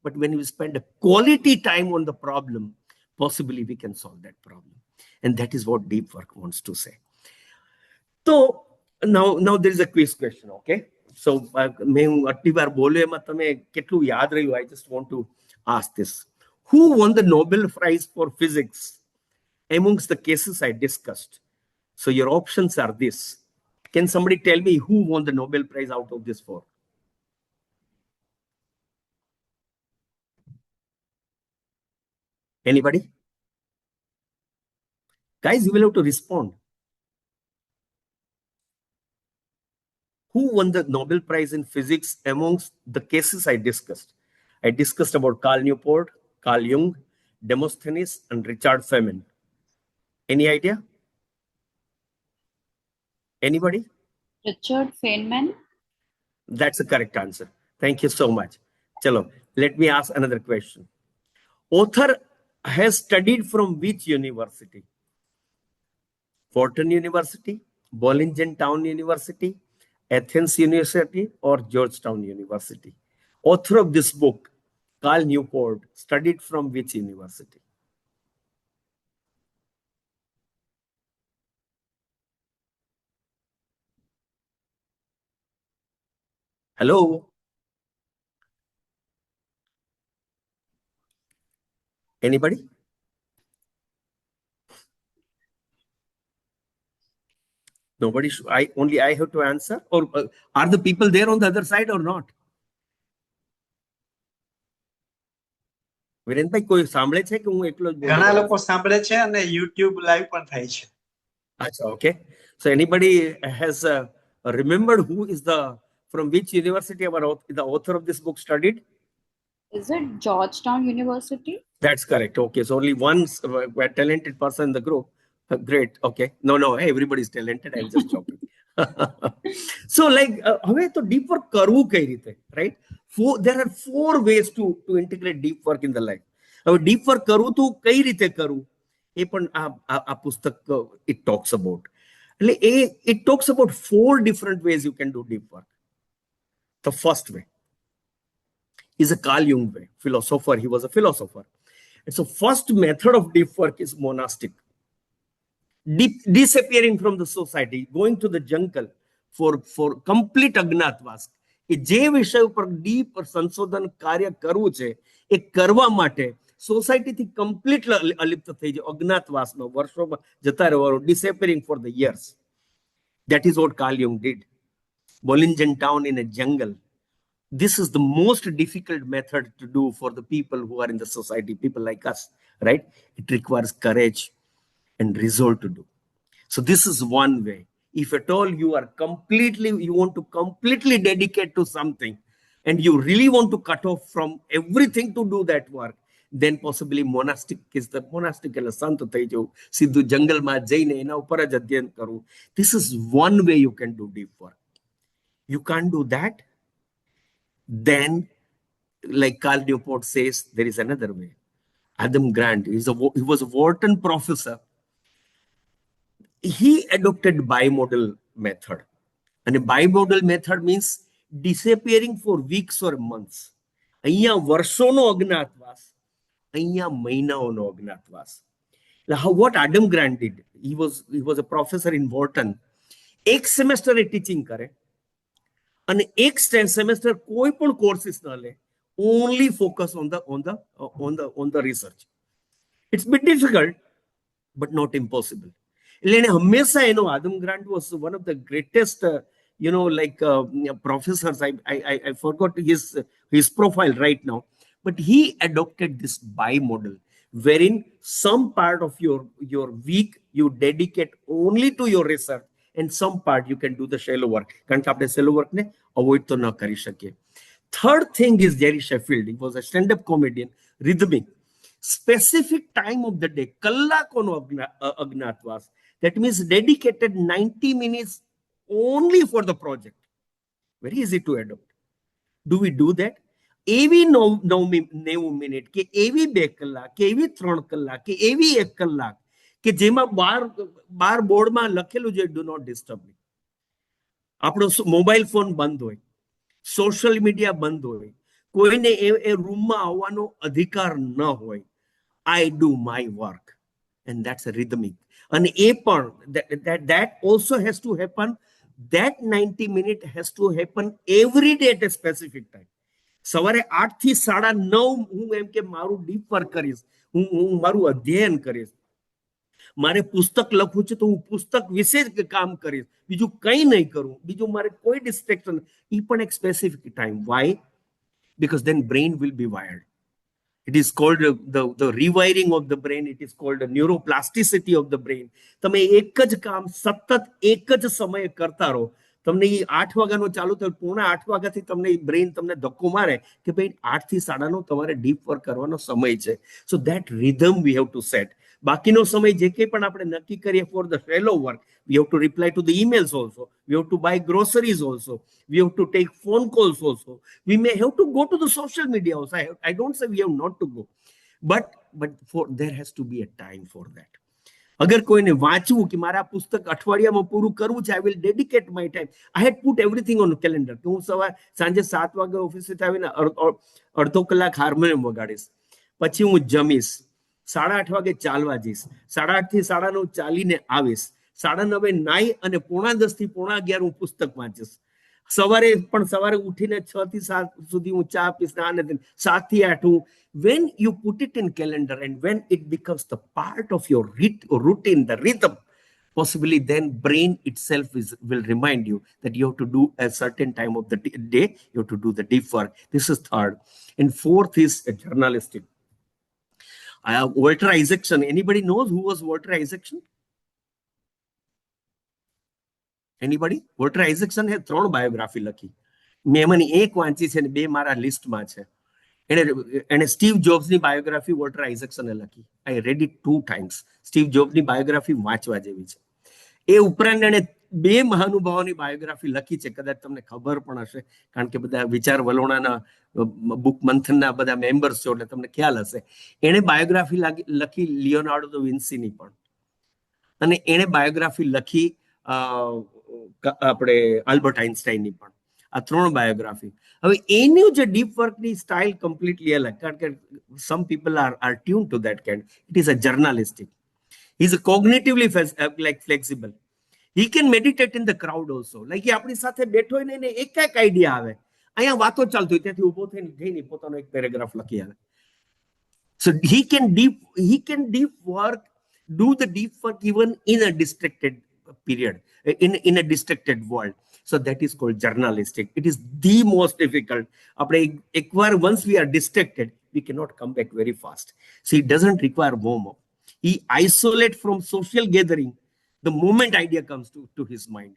but when you spend a quality time on the problem, possibly we can solve that problem. And that is what deep work wants to say. So now there is a quiz question, okay? So मैं अट्टी बार बोले एमा तमे કેટલું યાદ રહ્યું? I just want to ask this. Who won the Nobel Prize for Physics amongst the cases I discussed? So your options are this. Can somebody tell me who won the Nobel Prize out of this four? Anybody? Guys, you will have to respond. Who won the Nobel Prize in Physics amongst the cases I discussed? I discussed about Carl Newport, Carl Jung, Demosthenes, and Richard Feynman. Any idea? Anybody? Richard Feynman. That's the correct answer. Thank you so much. Chalo, let me ask another question. Author has studied from which university? Wharton University, Bollingen Town University, Athens University, or Georgetown University? Author of this book, Carl Newport, studied from which university? Hello? Anybody? Nobody. I have to answer, or are the people there on the other side or not? વિરેનભાઈ, કોઈ સાંભળે છે કે હું એકલો જ બોલું? ઘણા લોકો સાંભળે છે અને YouTube લાઈવ પણ થાય છે. અચ્છા, okay. So anybody has remembered who is from which university the author of this book studied? Is it Georgetown University? That's correct. Okay, so only one talented person in the group. Great. Okay. No, everybody is talented. I'm just joking. So like હવે તો deep work કરવું કઈ રીતે, right? There are 4 ways to integrate deep work in the life. હવે deep work કરવું તો કઈ રીતે કરવું એ પણ આ પુસ્તક it talks about. એટલે it talks about 4 different ways you can do deep work. The first way is a Carl Jung way, philosopher. He was a philosopher. And so first method of deep work is monastic. Disappearing from the society, going to the jungle for complete અજ્ઞાતવાસ. એ જે વિષય ઉપર ડીપ સંશોધન કાર્ય કરવું છે એ કરવા માટે સોસાયટીથી કમ્પ્લીટ અલિપ્ત થઈ જાય, અજ્ઞાતવાસમાં વર્ષો જતા રહેવાનું, disappearing for the years. That is what Carl Jung did. Bollingen Town in a jungle. This is the most difficult method to do for the people who are in the society, people like us, right? It requires courage and resolve to do. So this is one way. If at all you want to completely dedicate to something and you really want to cut off from everything to do that work, then possibly monastic એટલે સંત થઈ જવું, સીધું જંગલમાં જઈને એના ઉપર જ અધ્યયન કરવું. This is one way you can do deep work. You can't do that, then like Carl Newport says, there is another way. Adam Grant he was a Wharton professor. He adopted bimodal method. And a bimodal method means disappearing for weeks or months. અહીંયા વર્ષોનો અજ્ઞાતવાસ, અહીંયા મહિનાઓનો અજ્ઞાતવાસ. What Adam Grant did, he was a professor in Wharton. એક સેમેસ્ટર એ ટીચિંગ કરે અને એક સેમેસ્ટર કોઈ પણ કોર્સિસ ન લે, only focus on the research. It's a bit difficult, but not impossible. Adam Grant was one of the greatest, professors. I forgot his profile right now, but he adopted this bimodal, wherein some part of your week you dedicate only to your research, and some part you can do the shallow work. Because આપણે shallow work ને avoid તો ન કરી શકીએ. Third thing is Jerry Sheffield. He was a stand-up comedian, rhythmic. Specific time of the day, કલાકોનો અજ્ઞાતવાસ. That means dedicated 90 minutes only for the project. Very easy to adopt. Do we do that? એવી 90 મિનિટ કે એવી 2 કલાક કે એવી 3 કલાક કે એવી 1 કલાક કે જેમાં બાર બોર્ડમાં લખેલું છે ડુ નોટ ડિસ્ટર્બ મી. આપણો મોબાઈલ ફોન બંધ હોય, સોશિયલ મીડિયા બંધ હોય, કોઈને એ રૂમમાં આવવાનો અધિકાર ન હોય. I do my work, and that's a rhythmic. And that also has to happen. That 90 minutes has to happen every day at a specific time. સવારે 8 થી 9:30 હું એમ કે મારું ડીપ વર્ક કરીશ, હું મારું અધ્યયન કરીશ. મારે પુસ્તક લખવું છે તો હું પુસ્તક વિશે જ કામ કરીશ, બીજું કંઈ નહીં કરું, બીજું મારે કોઈ ડિસ્ટ્રેક્શન. એ પણ એક specific time. Why? Because then brain will be wired. It is called the rewiring of the brain. It is called the neuroplasticity of the brain. તમે એક જ કામ સતત એક જ સમયે કરતા રહો. તમને એ 8 વાગ્યાનો ચાલુ થયો, 7:45 વાગ્યાથી તમને બ્રેન તમને ધક્કો મારે કે ભાઈ 8 થી 9:30 તમારે ડીપ વર્ક કરવાનો સમય છે. So that rhythm we have to set. બાકીનો સમય જે કંઈ પણ આપણે નક્કી કરીએ for the shallow work, we have to reply to the emails also, we have to buy groceries also, we have to take phone calls also, we may have to go to the social media also. I don't say we have not to go, but there has to be a time for that. અગર કોઈને વાંચવું કે મારે આ પુસ્તક અઠવાડિયામાં પૂરું કરવું છે, I will dedicate my time. I had put everything on calendar કે હું સાંજે 7 વાગે ઓફિસેથી આવીને અડધો કલાક હાર્મોનિયમ વગાડીશ, પછી હું જમીશ, 8:30 વાગે ચાલવા જઈશ, 8:30 થી 9:30 ચાલીને આવીશ, 9:30 નાઈ અને 9:45 થી 11:30 હું પુસ્તક વાંચીશ. સવારે ઉઠીને 6 થી 7 સુધી હું ચા પીશ, 7 થી 8 હું. When you put it in calendar and when it becomes the part of your routine, the rhythm, possibly then brain itself will remind you that you have to do a certain time of the day, you have to do the deep work. This is third. And fourth is journalistic. Walter Isaacson. Anybody knows who was Walter Isaacson? Anybody? Walter Isaacson had 3 biography લખી. મેં એમાંની એક વાંચી છે અને 2 મારા લિસ્ટમાં છે. એને સ્ટીવ જોબ્સની બાયોગ્રાફી વોલ્ટર આઇઝેક્સને લખી. I read it 2 times. Steve જોબ્સની બાયોગ્રાફી વાંચવા જેવી છે. એ ઉપરાંત એણે 2 મહાનુભાવોની બાયોગ્રાફી લખી છે, કદાચ તમને ખબર પણ હશે, કારણ કે બધા વિચાર વલોણાના બુક મંથનના બધા મેમ્બર્સ છો એટલે તમને ખ્યાલ હશે. એણે બાયોગ્રાફી લખી લિયોનાર્ડો દ વિન્સીની પણ, અને એણે બાયોગ્રાફી લખી આપણે આલ્બર્ટ આઇન્સ્ટાઈનની પણ. આ 3 બાયોગ્રાફી. હવે એનું જે ડીપ વર્કની સ્ટાઇલ કમ્પ્લીટલી અલગ, કારણ કે some people are tune to that kind. It is a journalistic. He is cognitively flexible. He can meditate in the crowd also. Like એ આપણી સાથે બેઠો હોય ને એને એક આઈડિયા આવે, અહીંયા વાતો ચાલતી હોય ત્યાંથી ઉભો થઈને પોતાનો એક પેરેગ્રાફ લખી આવે. સો he can do the deep work even in a distracted period, in a distracted world. So that is called journalistic. It is the most difficult. Once we are distracted, we cannot come back very fast. So it doesn't require warm up. He isolates from social gathering the moment idea comes to his mind.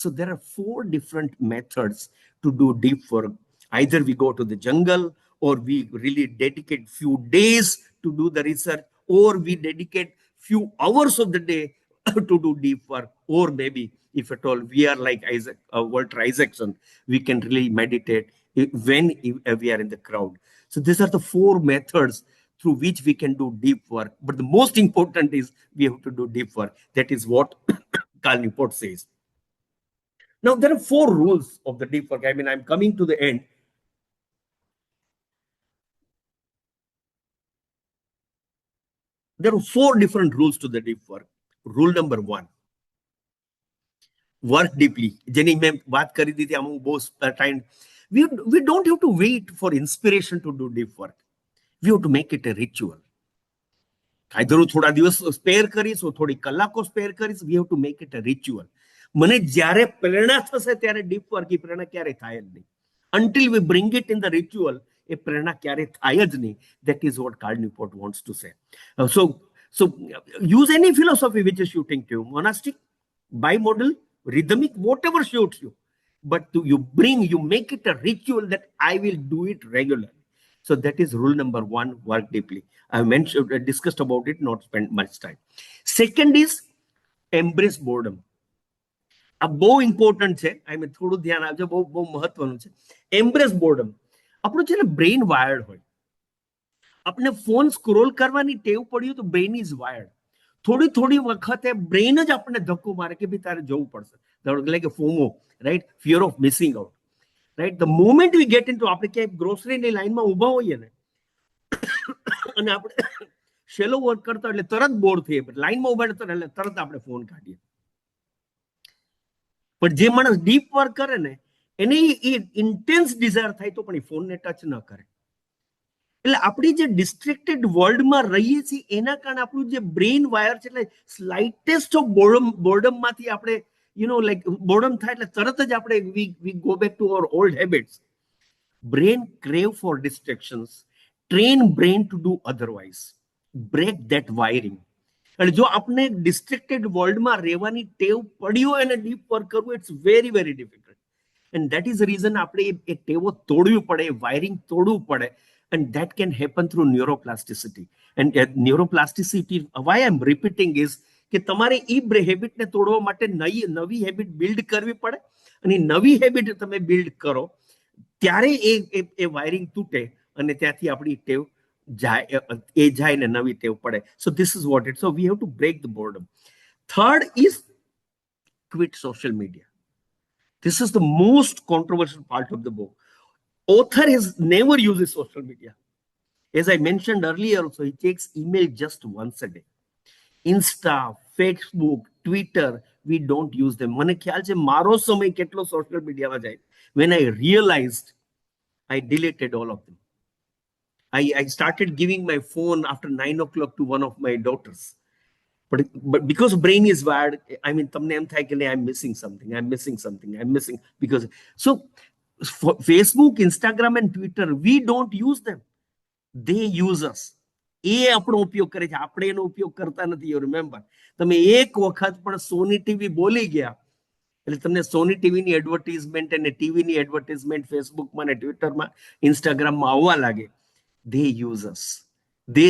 So there are 4 different methods to do deep work. Either we go to the jungle, or we really dedicate few days to do the research, or we dedicate few hours of the day to do deep work, or maybe if at all we are like Walter Isaacson, we can really meditate when we are in the crowd. So these are the 4 methods through which we can do deep work. But the most important is we have to do deep work. That is what Cal Newport says. Now, there are 4 rules of the deep work. I mean, I'm coming to the end. There are 4 different rules to the deep work. Rule number 1, work deeply. જેની મેં વાત કરી દીધી, અમુક બહુ time. We don't have to wait for inspiration to do deep work. We have to make it a ritual. Either થોડા દિવસ સ્પેર કરીશ, થોડી કલાકો સ્પેર કરીશ. We have to make it a ritual. મને જ્યારે પ્રેરણા થશે ત્યારે ડીપ વર્ક, એ પ્રેરણા ક્યારે થાય જ નહીં. Until we bring it in the ritual, એ પ્રેરણા ક્યારે થાય જ નહીં. That is what Cal Newport wants to say. So use any philosophy which is shooting to you, monastic, bimodal, rhythmic, whatever suits you. But you make it a ritual that I will do it regularly. So that is rule number 1, work deeply. I discussed about it, not spend much time. Second is embrace boredom. આ બહુ ઇમ્પોર્ટન્ટ છે. આઈ મીન થોડું ધ્યાન આપજો, બહુ મહત્વનું છે. Embrace boredom. આપણું છે ને બ્રેઇન વાયર્ડ હોય. આપણે ફોન સ્ક્રોલ કરવાની ટેવ પડી હોય તો બ્રેઇન ઇઝ વાયર્ડ. થોડી વખતે બ્રેઇન જ આપણને ધક્કો મારે કે ભાઈ તારે જવું પડશે. Like FOMO, right, fear of missing out, right. The moment we get in to, આપણે ક્યાંય ગ્રોસરીની લાઈનમાં ઊભા હોઈએ ને અને આપણે શેલો વર્ક કરતા એટલે તરત બોર થઈએ, લાઈનમાં ઊભા એટલે તરત આપણે ફોન કાઢીએ. પણ જે માણસ ડીપ વર્ક કરે ને એને ઇન્ટેન્સ ડિઝાયર થાય તો પણ એ ફોનને ટચ ન કરે. એટલે આપણી જે ડિસ્ટ્રેક્ટેડ વર્લ્ડમાં રહીએ છીએ એના કારણે આપણું જે બ્રેઇન વાયર છે, એટલે સ્લાઇટેસ્ટ ઓફ બોર્ડમમાંથી આપણે લાઈક બોર્ડમ થાય એટલે તરત જ આપણે we go back to our old habits. Brain crave for distractions. Train brain to do otherwise. Break that wiring. અને જો આપણે ડિસ્ટ્રેક્ટેડ વર્લ્ડમાં રહેવાની ટેવ પડી હોય અને ડીપ વર્ક કરવું, it's very very difficult. And that is reason આપણે એ ટેવો તોડવી પડે, વાયરિંગ તોડવું પડે. And that can happen through neuroplasticity. And neuroplasticity, why I'm repeating is કે તમારે એ હેબિટને તોડવા માટે નવી હેબિટ બિલ્ડ કરવી પડે. અને નવી હેબિટ તમે બિલ્ડ કરો ત્યારે એ વાયરિંગ તૂટે અને ત્યાંથી આપણી ટેવ જાય ને નવી ટેવ પડે. So this is what it. So we have to break the boredom. Third is quit social media. This is the most controversial part of the book. Author has never uses social media. As I mentioned earlier also, he takes email just once a day. Insta, Facebook, Twitter, we don't use them. મને ખ્યાલ છે મારો સમય કેટલો સોશિયલ મીડિયામાં જાય. When I realized, I deleted all of them. I started giving my phone after 9 o'clock to one of my daughters. But because brain is wired, I mean, તમને એમ થાય કે I'm missing something. Because so Facebook, Instagram and Twitter, we don't use them. They use us. એ આપણો ઉપયોગ કરે છે, આપણે એનો ઉપયોગ કરતા નથી. યુ રિમેમ્બર, તમે એક વખત પણ સોની ટીવી બોલી ગયા એટલે તમને સોની ટીવીની એડવર્ટાઇઝમેન્ટ અને ટીવીની એડવર્ટાઇઝમેન્ટ ફેસબુકમાં ને ટ્વિટરમાં, ઇન્સ્ટાગ્રામમાં આવવા લાગે. They use us. They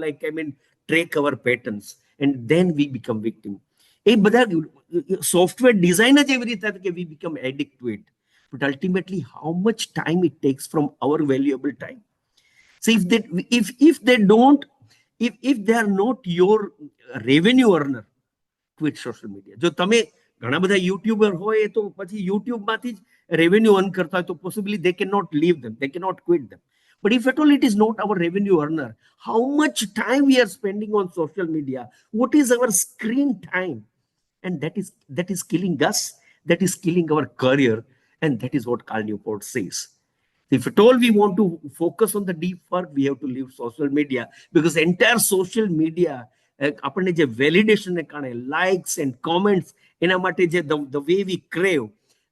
like, I mean, track our patterns and then we become victim. એ બધા સોફ્ટવેર ડિઝાઇન જ એવી રીતે કે we become addict to it. But ultimately, how much time it takes from our valuable time. So if they are not your revenue earner, quit social media. જો તમે ઘણા બધા યુટ્યુબર હોય તો પછી યુટ્યુબમાંથી જ રેવન્યુ અર્ન કરતા હોય તો possibly they cannot leave them, they cannot quit them. But if at all it is not our revenue earner, how much time we are spending on social media? What is our screen time? And that is killing us. That is killing our career. And that is what Cal Newport says. If at all we want to focus on the deep work, we have to leave social media, because entire social media, આપણને જે વેલિડેશનને કારણે likes and comments, એના માટે જે the way we crave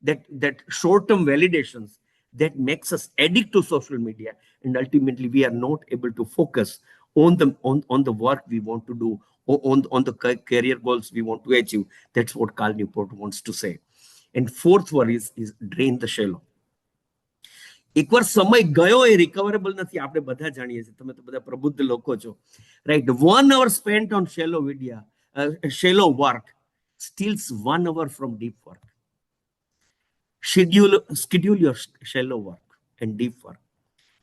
that short-term validations, that makes us addict to social media, and ultimately we are not able to focus on the work we want to do on the career goals we want to achieve. That's what Cal Newport wants to say. And fourth one is drain the shallow. એકવાર સમય ગયો એ રિકવરેબલ નથી, આપણે બધા જાણીએ છીએ, તમે તો બધા પ્રબુદ્ધ લોકો છો, right? 1 hour spent on shallow work steals 1 hour from deep work. Schedule your shallow work and deep work,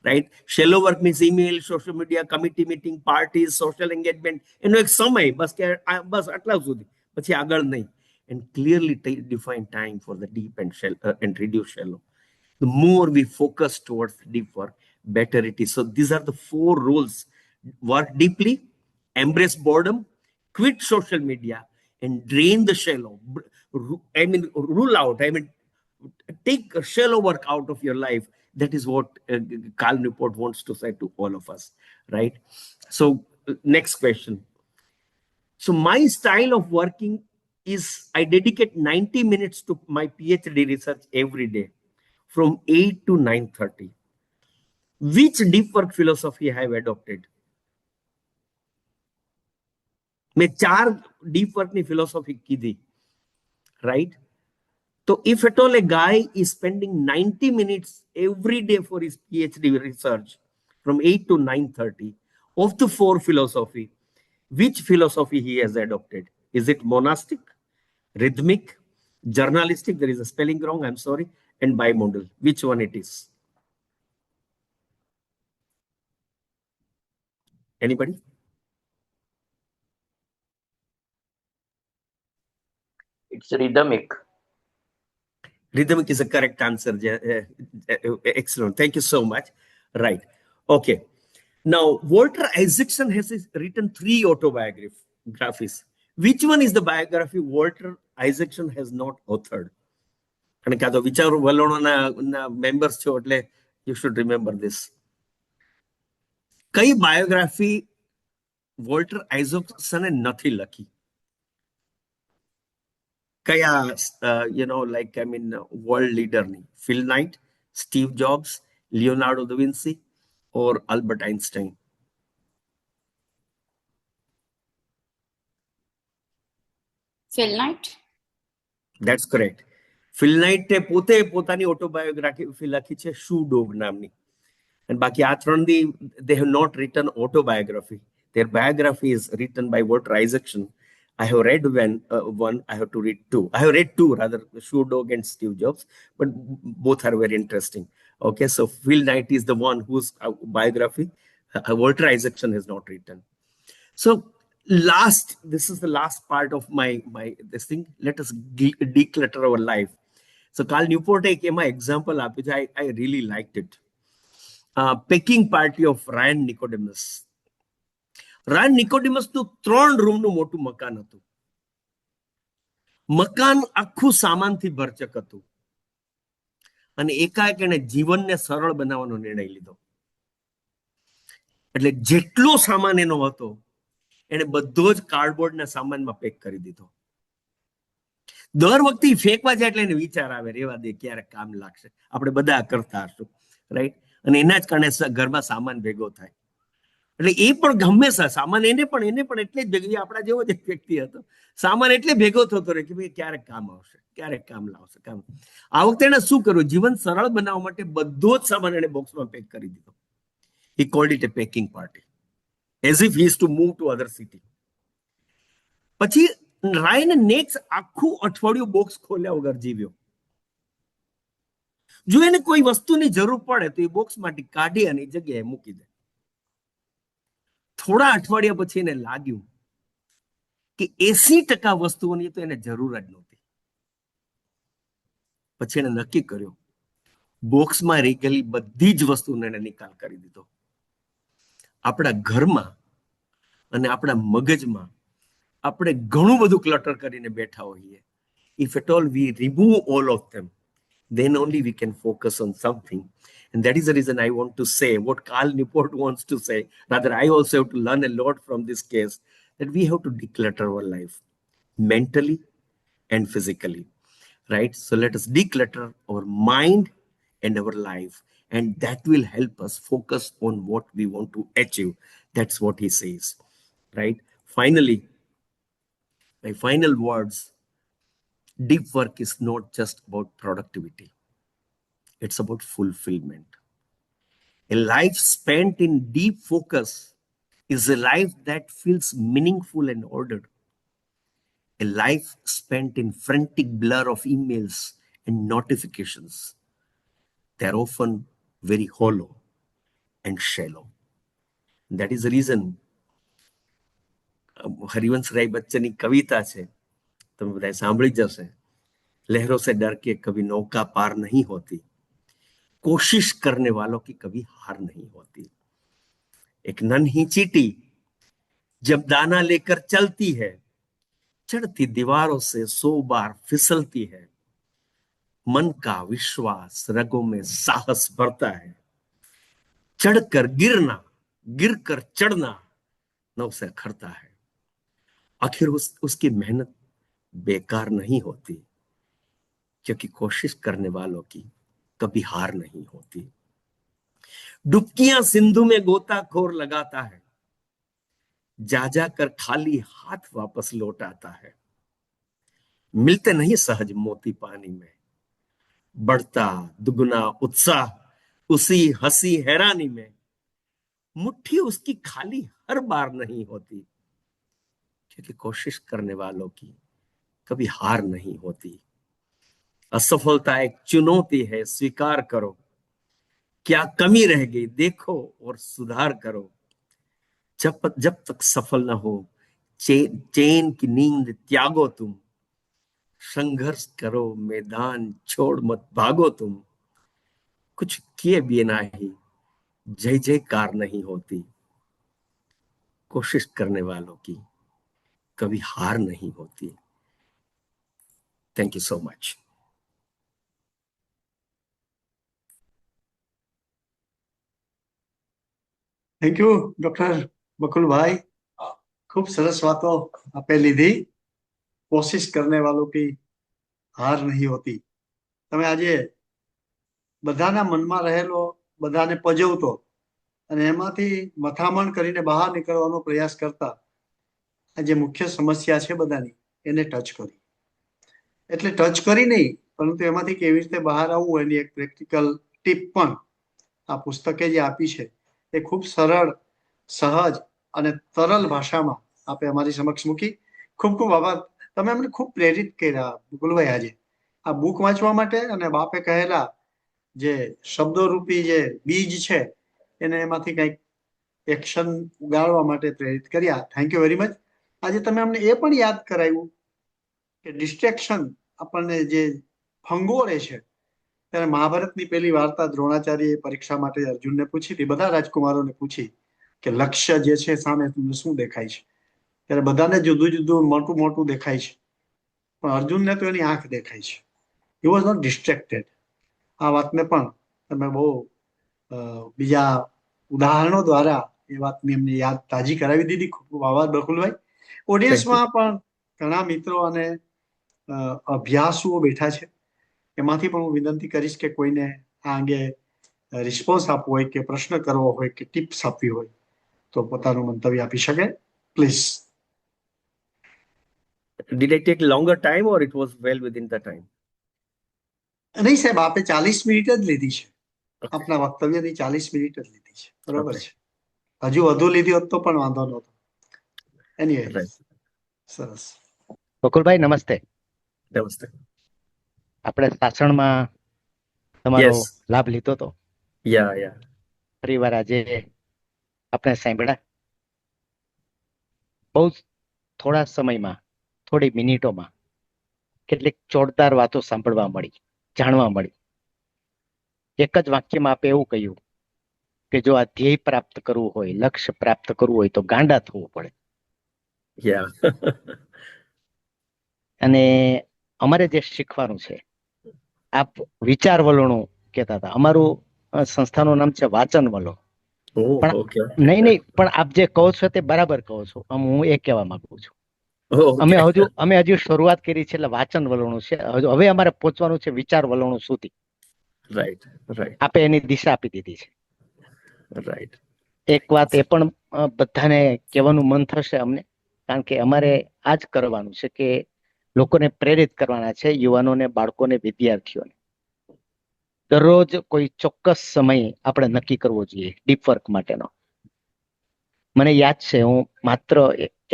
right? Shallow work means email, social media, committee meeting, parties, social engagement. એનો એક સમય બસ આટલા સુધી, પછી આગળ નહીં. And clearly define time for the deep and reduce shallow. The more we focus towards deep work, better it is. So these are the 4 rules: work deeply, embrace boredom, quit social media, and drain the shallow. Rule out. Take shallow work out of your life. That is what Cal Newport wants to say to all of us, right? So next question. So my style of working is I dedicate 90 minutes to my PhD research every day from 8 to 9:30. Which deep work philosophy I have adopted? मैं 4 deep work ની philosophy કીધી, right? So if at all a guy is spending 90 minutes every day for his PhD research from 8 to 9:30, of the 4 philosophy, which philosophy he has adopted? Is it monastic, rhythmic, journalistic? There is a spelling wrong, I'm sorry. And bimodal. Which one it is? Anybody? It's rhythmic. Rhythmic is a correct answer. Excellent. Thank you so much. Right. Okay. Now, Walter Isaacson has written 3 autobiographies. Which one is the biography Walter Isaacson has not authored? અને કાં તો વિચારો વલણોના મેમ્બર્સ છો એટલે you should remember this. કઈ બાયોગ્રાફી વોલ્ટર આઇઝેક્સને નથી લખી? કયા વર્લ્ડ લીડરની? Phil Knight, Steve Jobs, Leonardo da Vinci or Albert Einstein? Phil Knight. That's correct. Phil નાઇટે પોતે પોતાની ઓટોબાયોગ્રાફી લખી છે, શુ ડોગ નામની. અને બાકી આ 3 they have not written autobiography. Their biography is written by Walter Isaacson. I have read one. I have to read 2. I have read 2 rather, Shoe Dog and Steve Jobs, but both are very interesting. Okay, so Phil Knight is the one whose biography Walter Isaacson has not written. So this is the last part of my this thing. Let us declutter our life. So Cal Newport એક એમાં example આપ્યું છે. I really liked it. Packing party of Ryan Nicodemus. Ryan Nicodemus નું 3 રૂમનું મોટું મકાન હતું. મકાન આખું સામાનથી ભરચક હતું અને એકાએક એને જીવનને સરળ બનાવવાનો નિર્ણય લીધો. એટલે જેટલો સામાન એનો હતો એને બધો જ કાર્ડબોર્ડના સામાનમાં પેક કરી દીધો. દર વખતે ફેંકવા જાય એટલે એને વિચાર આવે, રેવા દે, ક્યારેક કામ લાગશે, આપણે બધા કરતા હશું, રાઈટ? અને એના જ કારણે ઘરમાં સામાન ભેગો થાય. એટલે એ પણ હંમેશા સામાન એને પણ એટલે જ ભેગો, આપણા જેવો જ એક વ્યક્તિ હતો, સામાન એટલે ભેગો થતો રહે કે ભાઈ ક્યારેક કામ આવશે, ક્યારેક કામ લાવશે કામ. આ વખતે એને શું કર્યું? જીવન સરળ બનાવવા માટે બધો જ સામાન એને બોક્સમાં પેક કરી દીધો. He called it a packing party, as if he is to move to other city. પછી રાયને નેક્સ્ટ આખું અઠવાડિયું બોક્સ ખોલ્યા વગર જીવ્યો. જો એને કોઈ વસ્તુની જરૂર પડે તો એ બોક્સમાંથી કાઢી અને જગ્યાએ મૂકી દે. થોડા અઠવાડિયા પછી એને લાગ્યું કે 80% વસ્તુઓની તો એને જરૂર જ નહોતી. પછી એને નક્કી કર્યું, બોક્સમાં રહી ગયેલી બધી જ વસ્તુનો એને નિકાલ કરી દીધો. આપણા ઘરમાં અને આપણા મગજમાં આપણે ઘણું બધું ક્લટર કરીને બેઠા હોઈએ. If at all we remove all of them, then only we can focus on something. And that is the reason I want to say what Cal Newport wants to say. Rather, I also have to learn a lot from this case, that we have to declutter our life mentally and physically, right? So let us declutter our mind and our life, and that will help us focus on what we want to achieve. That's what he says, right? Finally, My final words: deep work is not just about productivity, it's about fulfillment. A life spent in deep focus is a life that feels meaningful and ordered. A life spent in frantic blur of emails and notifications, they're often very hollow and shallow. That is the reason Harivansh Rai બચ્ચનની કવિતા છે, તમે બધા સાંભળી જશે, લહેરોं से डर के कभी नौका पार नहीं होती, कोशिश करने वालों की कभी हार नहीं होती. एक नन्ही चींटी जब दाना लेकर चलती है, चढ़ती दीवारों से 100 बार फिसलती है. मन का विश्वास रगों में साहस भरता है. चढ़कर गिरना, गिरकर चढ़ना नौ से खड़ता है. आखिर उसकी मेहनत बेकार नहीं होती, क्योंकि कोशिश करने वालों की कभी हार नहीं होती. डुबकियां सिंधु में गोताखोर लगाता है, जा जाकर खाली हाथ वापस लौट आता है. मिलते नहीं सहज मोती पानी में, बढ़ता दुगुना उत्साह उसी हंसी हैरानी में. मुट्ठी उसकी खाली हर बार नहीं होती, क्योंकि कोशिश करने वालों की कभी हार नहीं होती. असफलता एक चुनौती है, स्वीकार करो. क्या कमी रह गई देखो और सुधार करो. जब तक सफल न हो चैन की नींद त्यागो तुम. संघर्ष करो, मैदान छोड़ मत भागो तुम. कुछ किए बिना ही जय जयकार नहीं होती. कोशिश करने वालों की कभी हार नहीं होती. Thank you so much. Thank you doctor બકુલભાઈ, ખૂબ સરસ વાતો આપે લીધી. કોશિશ કરને વાલો કી હાર નહીં હોતી. તમે આજે બધાના મનમાં રહેલો, બધાને પજવતો અને એમાંથી મથામણ કરીને બહાર નીકળવાનો પ્રયાસ કરતા આ જે મુખ્ય સમસ્યા છે બધાની, એને ટચ કરી. એટલે ટચ કરી નહીં, પરંતુ એમાંથી કેવી રીતે બહાર આવવું એની એક પ્રેક્ટિકલ ટીપ પણ આ પુસ્તકે જે આપી છે એ ખૂબ સરળ, સહજ અને તરલ ભાષામાં આપે અમારી સમક્ષ મૂકી. ખૂબ ખૂબ આભાર. તમે અમને ખૂબ પ્રેરિત કર્યા બકુલભાઈ આજે આ બુક વાંચવા માટે, અને બાપે કહેલા જે શબ્દોરૂપી જે બીજ છે એને એમાંથી કંઈક એક્શન ઉગાડવા માટે પ્રેરિત કર્યા. Thank you very much. આજે તમે અમને એ પણ યાદ કરાવ્યું કે ડિસ્ટ્રેક્શન આપણને જે ફંગોળે છે, ત્યારે મહાભારતની પેલી વાર્તા દ્રોણાચાર્યએ પરીક્ષા માટે અર્જુનને પૂછી હતી, બધા રાજકુમારોને પૂછી કે લક્ષ્ય જે છે સામે તમને શું દેખાય છે? ત્યારે બધાને જુદું જુદું મોટું મોટું દેખાય છે, પણ અર્જુનને તો એની આંખ દેખાય છે. He was not distracted. આ વાતને પણ તમે બહુ બીજા ઉદાહરણો દ્વારા એ વાતની એમને યાદ તાજી કરાવી દીધી. ખૂબ ખૂબ આભાર બકુલભાઈ. ઓડિયન્સમાં પણ ઘણા મિત્રો અને અભ્યાસુઓ બેઠા છે, એમાંથી પણ હું વિનંતી કરીશ કે કોઈને આ અંગે રિસ્પોન્સ આપવો હોય કે પ્રશ્ન કરવો હોય કે ટિપ્સ આપવી હોય તો પોતાનું મંતવ્ય આપી શકે. Please. Did I take longer time or it was well within the time? નહીં સાહેબ, આપે 40 મિનિટ જ લીધી છે. આપના વક્તવ્યની 40 મિનિટ જ લીધી છે. બરોબર છે. હજુ વધુ લીધી હોત તો પણ વાંધો નહોતો. એનીવે, સરસ. બકુલભાઈ નમસ્તે. નમસ્તે. આપણે સાસણમાં તમારો લાભ લીધો તો યા પરિવાર આજે આપણે સાંભળ્યા. બહુ થોડા સમયમાં, થોડી મિનિટોમાં કેટલીક જોરદાર વાતો સાંભળવા મળી, જાણવા મળી. એક જ વાક્યમાં આપે એવું કહ્યું કે જો આ ધ્યેય પ્રાપ્ત કરવું હોય, લક્ષ્ય પ્રાપ્ત કરવું હોય તો ગાંડા થવું પડે. અને અમારે જે શીખવાનું છે, આપ વિચાર વલણું કહેતા હતા. અમારું સંસ્થાનું નામ છે વાચન વલણ. પણ નહીં, પણ આપ જે કહો છો તે બરાબર કહો છો. હું એ કહેવા માંગુ છું. અમે હજુ શરૂઆત કરી છે, એટલે વાચન વલણું છે. હવે અમારે પહોંચવાનું છે વિચાર વલણું સુધી. રાઈટ. આપે એની દિશા આપી દીધી છે. રાઈટ. એક વાત એ પણ બધાને કહેવાનું મન થશે અમને કારણ કે અમારે આ જ કરવાનું છે કે લોકોને પ્રેરિત કરવાના છે, યુવાનોને, બાળકોને, વિદ્યાર્થીઓને. દરરોજ કોઈ ચોક્કસ સમય આપણે નક્કી કરવો જોઈએ ડીપ વર્ક માટેનો. મને યાદ છે, હું માત્ર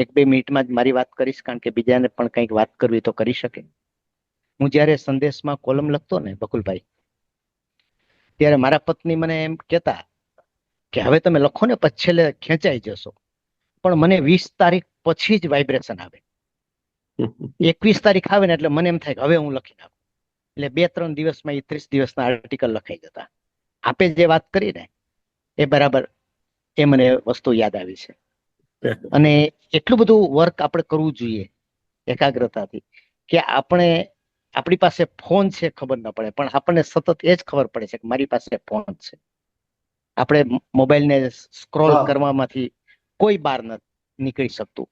1-2 મિનિટમાં જ મારી વાત કરીશ, કારણ કે બીજાને પણ કંઈક વાત કરવી તો કરી શકે. હું જ્યારે સંદેશમાં કોલમ લખતો ને બકુલભાઈ, ત્યારે મારા પત્ની મને એમ કહેતા કે હવે તમે લખો ને પછી છેલ્લે ખેંચાઈ જશો, પણ મને 20 તારીખ પછી જ વાઇબ્રેશન આવે. 21 તારીખ આવે ને એટલે મને એમ થાય કે હવે હું લખી નાખું. એટલે 2-3 દિવસમાં એ 30 દિવસના આર્ટિકલ લખાઈ જતા. આપે જે વાત કરી ને એ બરાબર, એ મને વસ્તુ યાદ આવી છે. અને એટલું બધું વર્ક આપણે કરવું જોઈએ એકાગ્રતાથી કે આપણી પાસે ફોન છે ખબર ન પડે, પણ આપણને સતત એ જ ખબર પડે છે કે મારી પાસે ફોન છે. આપણે મોબાઈલને સ્ક્રોલ હા. કરવામાંથી કોઈ બહાર ન નીકળી શકતું.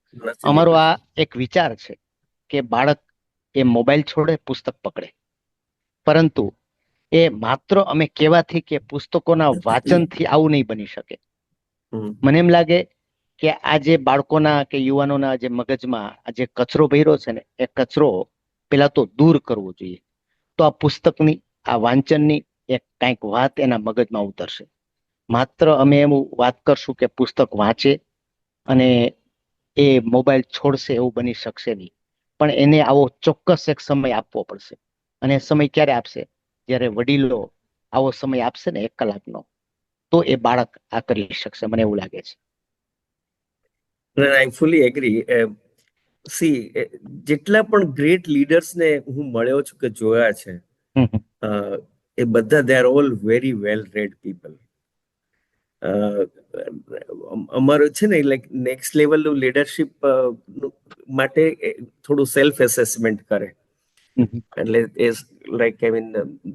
અમારો આ એક વિચાર છે કે બાળક એ મોબાઈલ છોડે, પુસ્તક પકડે. પરંતુ એ માત્ર અમે કહેવાથી કે પુસ્તકોના વાંચનથી આવું નહીં બની શકે. મને એમ લાગે કે આ જે બાળકોના કે યુવાનોના જે મગજમાં આ જે કચરો ભર્યો છે ને, એ કચરો પેલા તો દૂર કરવો જોઈએ. તો આ પુસ્તકની, આ વાંચનની એક કંઈક વાત એના મગજમાં ઉતરશે. માત્ર અમે એવું વાત કરશું કે પુસ્તક વાંચે અને એ મોબાઈલ છોડશે એવું બની શકશે નહીં. પણ એને આવો ચોક્કસ એક સમય આપવો પડશે. અને સમય ક્યારે આપશે? જ્યારે વડીલો આવો સમય આપશે ને 1 કલાકનો, તો એ બાળક આ કરી શકશે, મને એવું લાગે છે. આઈ ફુલી એગ્રી. જેટલા પણ ગ્રેટ લીડર્સને હું મળ્યો છું કે જોયા છે, એ બધા they are all very well red people. અમારું છે ને લાઈક નેક્સ્ટ લેવલનું લીડરશિપ માટે થોડું સેલ્ફ એસેસમેન્ટ કરે. એટલે એ like I mean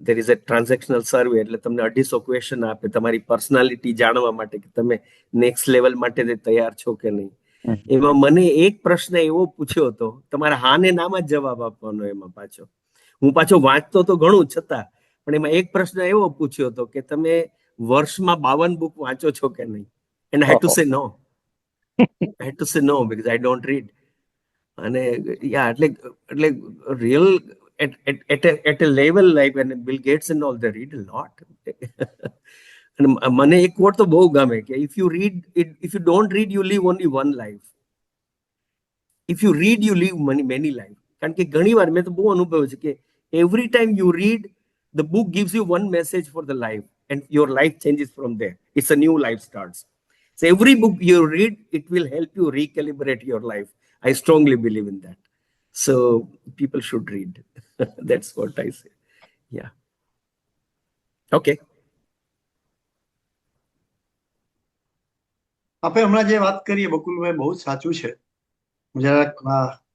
there is a transactional survey, એટલે તમને 250 ક્વેશ્ચન આપે તમારી પર્સનાલિટી જાણવા માટે કે તમે નેક્સ્ટ લેવલ માટે તૈયાર છો કે નહીં. એમાં મને એક પ્રશ્ન એવો પૂછ્યો હતો, તમારા હા ને નામાં જ જવાબ આપવાનો. એમાં પાછો હું વાંચતો તો ઘણું છતાં, પણ એમાં એક પ્રશ્ન એવો પૂછ્યો હતો કે તમે વર્ષમાં 52 બુક વાંચો છો કે નહીં. And I had to say no. I had to say no because I don't read. અને યા એટલે real at a level like when Bill Gates and all, they read a lot. અને મને એક કોટ તો બહુ ગમે કે if you don't read, you live only one life. If you read, you live many life. કારણ કે ઘણી વાર મેં તો બહુ અનુભવ છે કે every time you read, the book gives you one message for the life and your life changes from there. It's a new life starts. So every book you read, it will help you recalibrate your life. I strongly believe in that. So people should read. That's what I say. Yeah. Okay. આપણે હમણાં જે વાત કરીએ બકુલભાઈ, બહુ જ સાચું છે. હું જરાક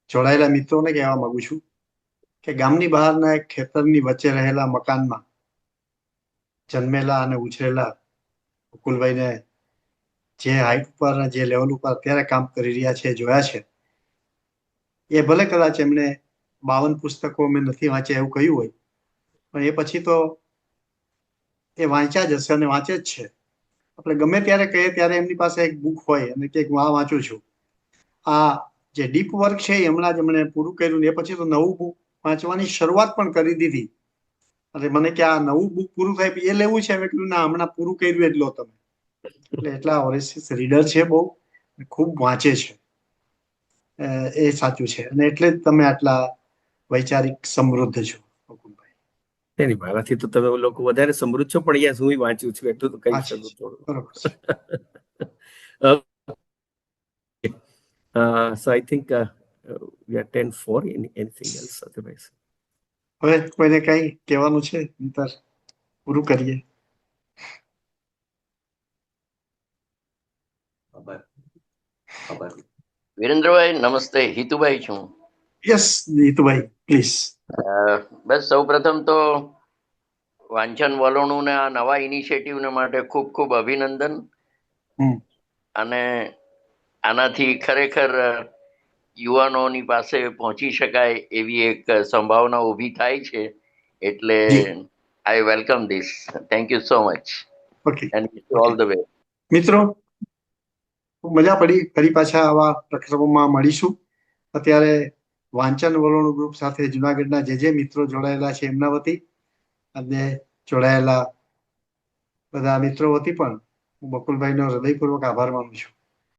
જોડાયેલા મિત્રોને કહેવા માંગુ છું કે ગામની બહારના એક ખેતરની વચ્ચે રહેલા મકાનમાં જન્મેલા અને ઉછરેલા બકુલભાઈને જે હાઈટ ઉપર, જે લેવલ ઉપર અત્યારે કામ કરી રહ્યા છે, જોયા છે, એ ભલે કદાચ એમણે 52 પુસ્તકો મેં નથી વાંચ્યા એવું કહ્યું હોય, પણ એ પછી તો એ વાંચ્યા જ હશે અને વાંચે જ છે. આપણે ગમે ત્યારે કહીએ ત્યારે એમની પાસે એક બુક હોય અને કે હું આ વાંચું છું. આ જે ડીપ વર્ક છે એ હમણાં જ એમણે પૂરું કર્યું ને એ પછી તો નવું બુક વાંચવાની શરૂઆત પણ કરી દીધી. એટલે મને કે આ નવું બુક પૂરું થાય એ લેવું છે. મેં કીધું ના, હમણાં પૂરું કર્યું એટલો તમે. એટલે એટલા ઓરેસિસ રીડર છે, બહુ ખૂબ વાંચે છે. એ સાચું છે અને એટલે જ તમે આટલા વૈચારિક સમૃદ્ધ છો બકુલભાઈ. એની મારાથી તો તમે લોકો વધારે સમૃદ્ધ છો, પણ યસ, હું વાંચ્યું છું એટલું તો કહી શકું છું. બરોબર છે. So I think we are 10-4. Anything else otherwise? હવે કોઈને કઈ કહેવાનું છે? નહીંતર પૂરું કરીએ. વિરેન્દ્રભાઈ નમસ્તે, હિતુભાઈ છું. Yes Nitubhai, please. બસ સૌ પ્રથમ તો વાંચન વલણોને આ નવા ઇનિશિયેટિવને માટે ખૂબ ખૂબ અભિનંદન. અને આનાથી ખરેખર યુવાનોની પાસે પહોંચી શકાય એવી એક સંભાવના ઊભી થાય છે. એટલે આઈ welcome this. Thank you so much okay, and all the way. મિત્રો, ખૂબ મજા પડી. ફરી પાછા આવા પ્રકરણોમાં મળીશું. અત્યારે વાંચન વલોણું ગ્રુપ સાથે જુનાગઢના જે મિત્રો જોડાયેલા છે એમના વતી અને જોડાયેલા બધા મિત્રો વતી પણ હું બકુલભાઈનો હૃદયપૂર્વક આભાર માનું છું.